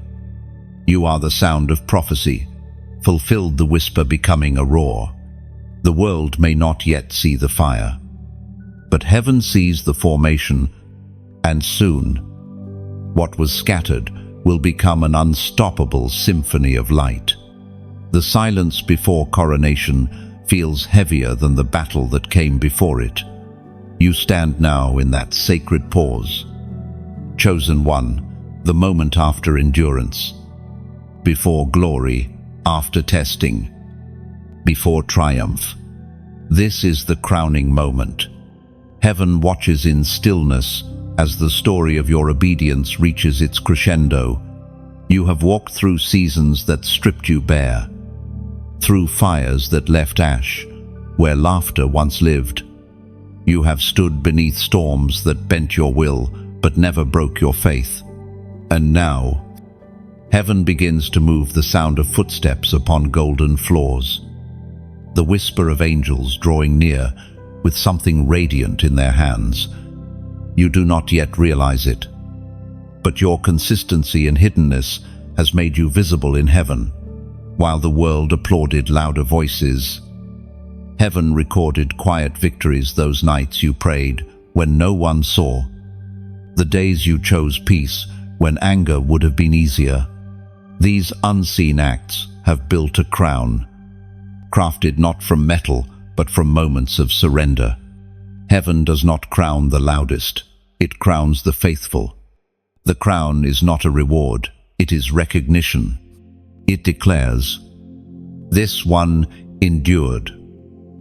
you are the sound of prophecy, fulfilled, the whisper becoming a roar. The world may not yet see the fire, but heaven sees the formation, and soon, what was scattered will become an unstoppable symphony of light. The silence before coronation feels heavier than the battle that came before it. You stand now in that sacred pause. Chosen one, the moment after endurance, before glory, after testing, before triumph. This is the crowning moment. Heaven watches in stillness as the story of your obedience reaches its crescendo. You have walked through seasons that stripped you bare, through fires that left ash, where laughter once lived. You have stood beneath storms that bent your will, but never broke your faith. And now, heaven begins to move, the sound of footsteps upon golden floors, the whisper of angels drawing near with something radiant in their hands. You do not yet realize it, but your consistency and hiddenness has made you visible in heaven. While the world applauded louder voices, heaven recorded quiet victories, those nights you prayed when no one saw, the days you chose peace when anger would have been easier. These unseen acts have built a crown, crafted not from metal, but from moments of surrender. Heaven does not crown the loudest, it crowns the faithful. The crown is not a reward, it is recognition. It declares, "This one endured."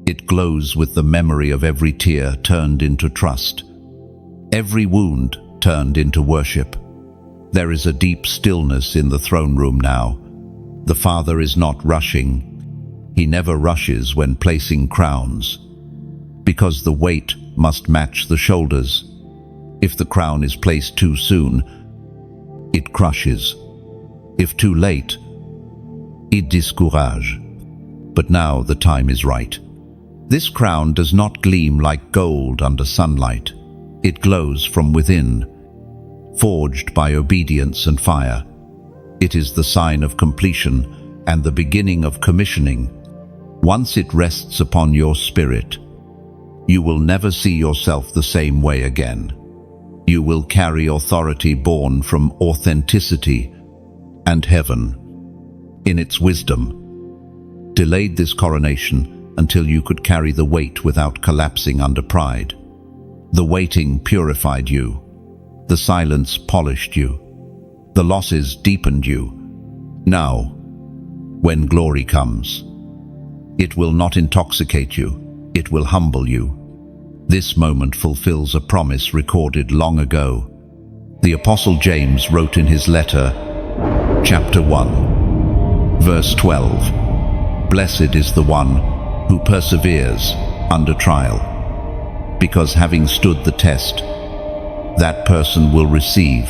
It glows with the memory of every tear turned into trust, every wound turned into worship. There is a deep stillness in the throne room now. The Father is not rushing. He never rushes when placing crowns, because the weight must match the shoulders. If the crown is placed too soon, it crushes. If too late, it discourages. But now the time is right. This crown does not gleam like gold under sunlight. It glows from within, forged by obedience and fire. It is the sign of completion and the beginning of commissioning. Once it rests upon your spirit, you will never see yourself the same way again. You will carry authority born from authenticity, and heaven, in its wisdom, delayed this coronation until you could carry the weight without collapsing under pride. The waiting purified you. The silence polished you. The losses deepened you. Now, when glory comes, it will not intoxicate you, it will humble you. This moment fulfills a promise recorded long ago. The Apostle James wrote in his letter, chapter 1, verse 12, "Blessed is the one who perseveres under trial, because having stood the test, that person will receive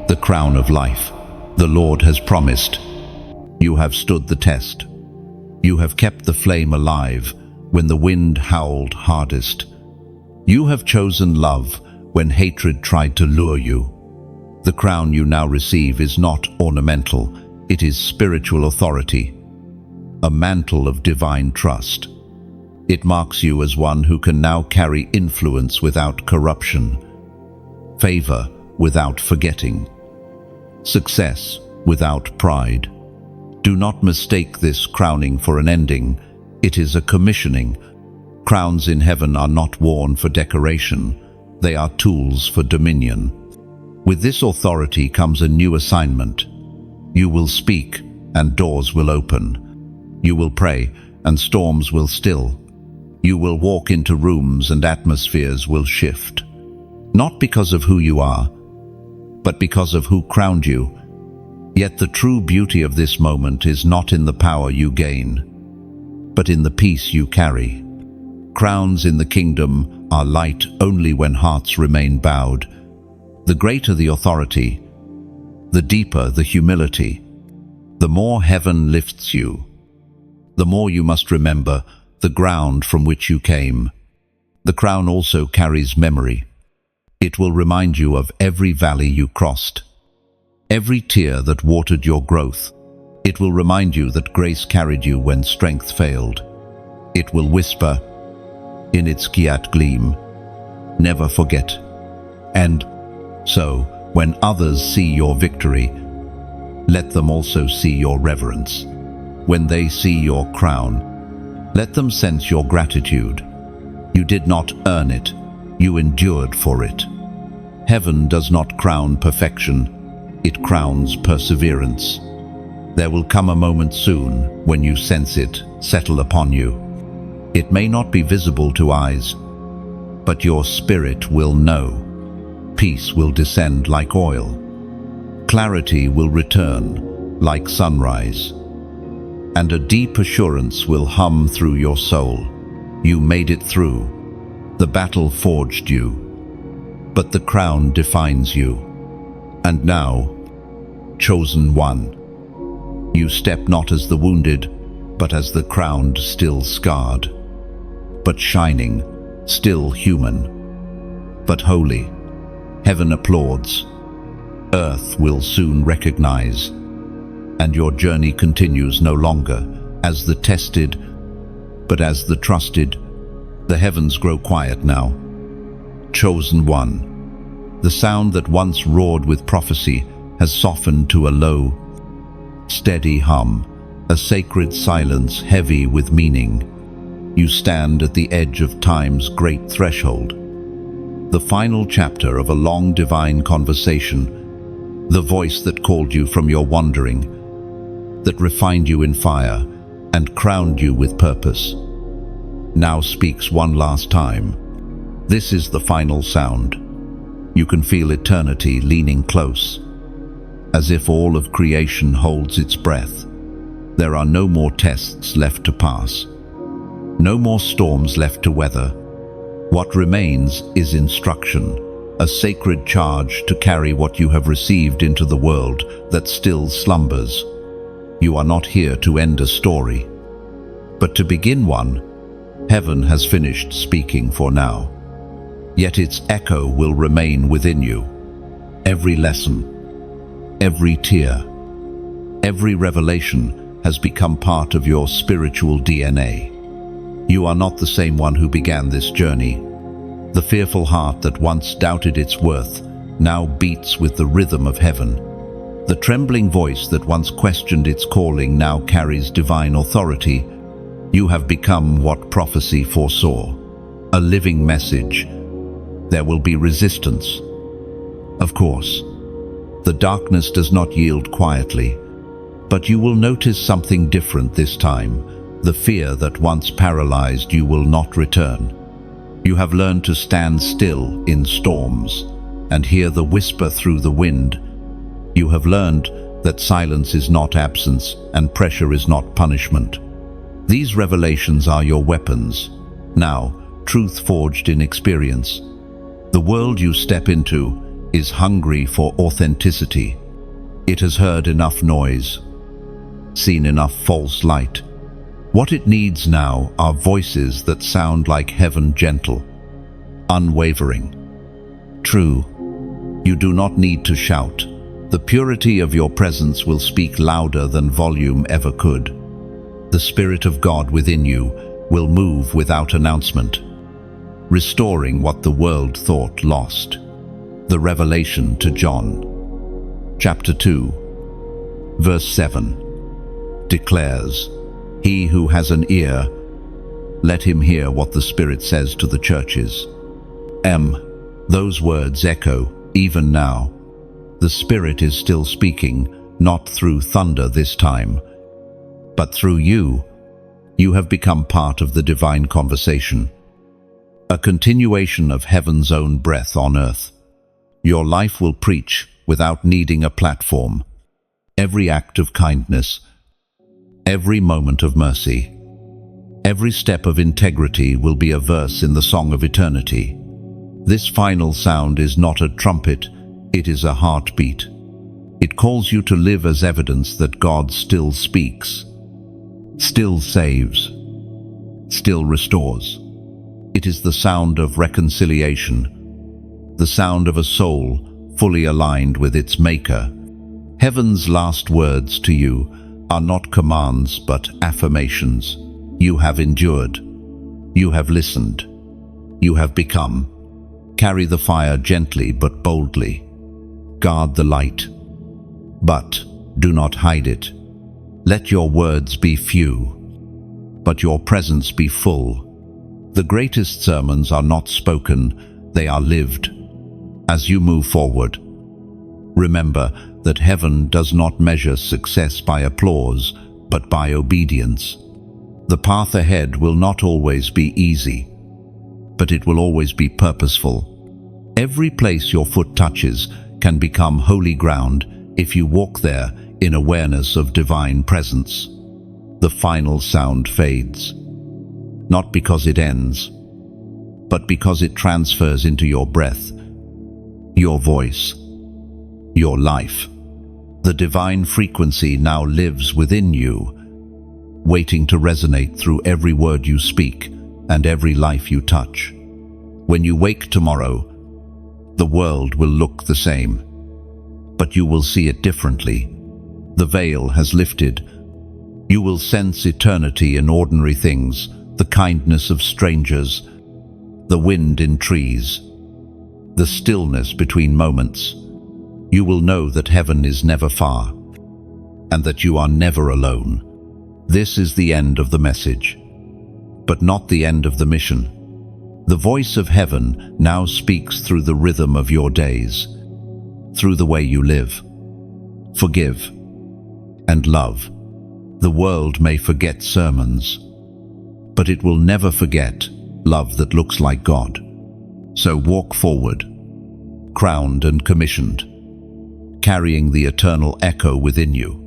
the crown of life the Lord has promised." You have stood the test. You have kept the flame alive when the wind howled hardest. You have chosen love when hatred tried to lure you. The crown you now receive is not ornamental, it is spiritual authority, a mantle of divine trust. It marks you as one who can now carry influence without corruption, favor without forgetting, success without pride. Do not mistake this crowning for an ending. It is a commissioning. Crowns in heaven are not worn for decoration. They are tools for dominion. With this authority comes a new assignment. You will speak, and doors will open. You will pray, and storms will still. You will walk into rooms, and atmospheres will shift. Not because of who you are, but because of who crowned you. Yet the true beauty of this moment is not in the power you gain. but in the peace you carry. Crowns in the kingdom are light only when hearts remain bowed. The greater the authority, the deeper the humility. The more heaven lifts you, the more you must remember the ground from which you came. The crown also carries memory. It will remind you of every valley you crossed, every tear that watered your growth. It will remind you that grace carried you when strength failed. It will whisper, in its quiet gleam, never forget. And so, when others see your victory, let them also see your reverence. When they see your crown, let them sense your gratitude. You did not earn it, you endured for it. Heaven does not crown perfection, it crowns perseverance. There will come a moment soon when you sense it settle upon you. It may not be visible to eyes, but your spirit will know. Peace will descend like oil. Clarity will return like sunrise. And a deep assurance will hum through your soul. You made it through. The battle forged you, but the crown defines you. And now, chosen one, you step not as the wounded, but as the crowned, still scarred, but shining, still human, but holy. Heaven applauds. Earth will soon recognize, and your journey continues no longer as the tested, but as the trusted. The heavens grow quiet now. Chosen one. The sound that once roared with prophecy has softened to a low, steady hum, a sacred silence heavy with meaning. You stand at the edge of time's great threshold, the final chapter of a long divine conversation, the voice that called you from your wandering, that refined you in fire and crowned you with purpose, now speaks one last time. This is the final sound. You can feel eternity leaning close, as if all of creation holds its breath. There are no more tests left to pass, no more storms left to weather. What remains is instruction, a sacred charge to carry what you have received into the world that still slumbers. You are not here to end a story, but to begin one. Heaven has finished speaking for now, yet its echo will remain within you. Every lesson, every tear, every revelation has become part of your spiritual DNA. You are not the same one who began this journey. The fearful heart that once doubted its worth now beats with the rhythm of heaven. The trembling voice that once questioned its calling now carries divine authority. You have become what prophecy foresaw, a living message. There will be resistance. Of course, the darkness does not yield quietly, but you will notice something different this time. The fear that once paralyzed you will not return. You have learned to stand still in storms and hear the whisper through the wind. You have learned that silence is not absence and pressure is not punishment. These revelations are your weapons. Now, truth forged in experience. The world you step into is hungry for authenticity. It has heard enough noise, seen enough false light. What it needs now are voices that sound like heaven, gentle, unwavering, true. You do not need to shout. The purity of your presence will speak louder than volume ever could. The Spirit of God within you will move without announcement, restoring what the world thought lost. The revelation to John, chapter 2, verse 7, declares, "He who has an ear, let him hear what the Spirit says to the churches." Those words echo even now. The Spirit is still speaking, not through thunder this time, but through you. You have become part of the divine conversation, a continuation of heaven's own breath on earth. Your life will preach without needing a platform. Every act of kindness, every moment of mercy, Every step of integrity will be a verse in the song of eternity. This final sound is not a trumpet, it is a heartbeat. It calls you to live as evidence that God still speaks, still saves, still restores. It is the sound of reconciliation, the sound of a soul fully aligned with its Maker. Heaven's last words to you are not commands but affirmations. You have endured. You have listened. You have become. Carry the fire gently but boldly. Guard the light, but do not hide it. Let your words be few, but your presence be full. The greatest sermons are not spoken, they are lived. As you move forward, remember that heaven does not measure success by applause, but by obedience. The path ahead will not always be easy, but it will always be purposeful. Every place your foot touches can become holy ground if you walk there in awareness of divine presence. The final sound fades, not because it ends, but because it transfers into your breath, your voice, your life. The divine frequency now lives within you, waiting to resonate through every word you speak and every life you touch. When you wake tomorrow, the world will look the same, but you will see it differently. The veil has lifted. You will sense eternity in ordinary things, the kindness of strangers, the wind in trees, the stillness between moments. You will know that heaven is never far, and that you are never alone. This is the end of the message, but not the end of the mission. The voice of heaven now speaks through the rhythm of your days, through the way you live. Forgive and love. The world may forget sermons, but it will never forget love that looks like God. So walk forward, crowned and commissioned, carrying the eternal echo within you.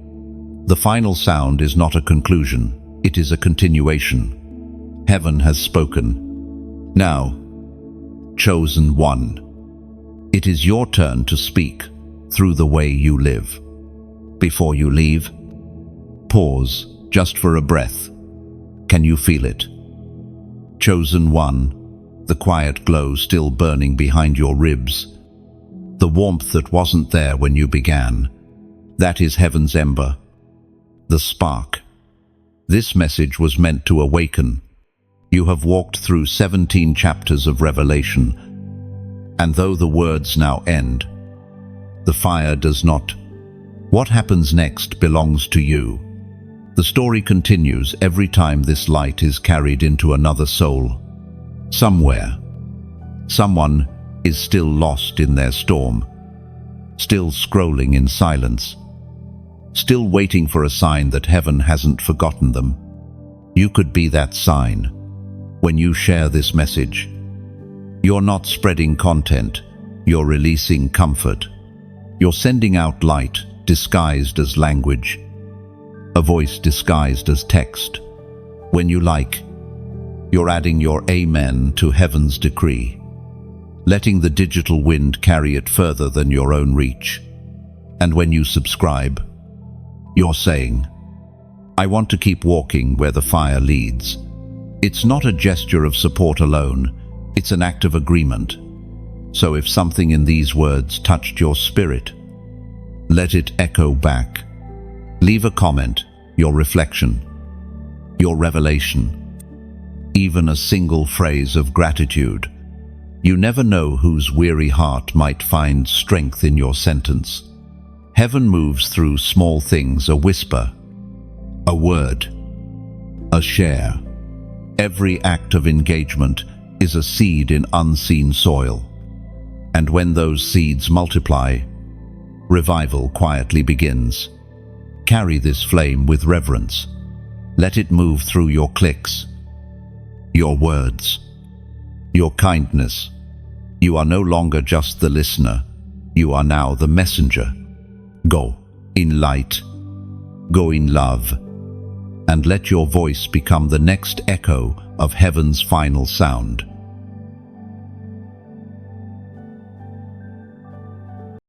The final sound is not a conclusion, it is a continuation. Heaven has spoken. Now, chosen one, it is your turn to speak through the way you live. Before you leave, pause just for a breath. Can you feel it? Chosen one, the quiet glow still burning behind your ribs, the warmth that wasn't there when you began. That is heaven's ember, the spark. This message was meant to awaken. You have walked through 17 chapters of Revelation, and though the words now end, the fire does not. What happens next belongs to you. The story continues every time this light is carried into another soul. Somewhere, someone is still lost in their storm, still scrolling in silence, still waiting for a sign that heaven hasn't forgotten them. You could be that sign. When you share this message, you're not spreading content, you're releasing comfort. You're sending out light disguised as language, a voice disguised as text. When you like, you're adding your amen to heaven's decree, letting the digital wind carry it further than your own reach. And when you subscribe, you're saying, I want to keep walking where the fire leads. It's not a gesture of support alone, it's an act of agreement. So if something in these words touched your spirit, let it echo back. Leave a comment, your reflection, your revelation, even a single phrase of gratitude. You never know whose weary heart might find strength in your sentence. Heaven moves through small things, a whisper, a word, a share. Every act of engagement is a seed in unseen soil. And when those seeds multiply, revival quietly begins. Carry this flame with reverence. Let it move through your clicks, your words, your kindness. You are no longer just the listener. You are now the messenger. Go in light. Go in love. and let your voice become the next echo of heaven's final sound.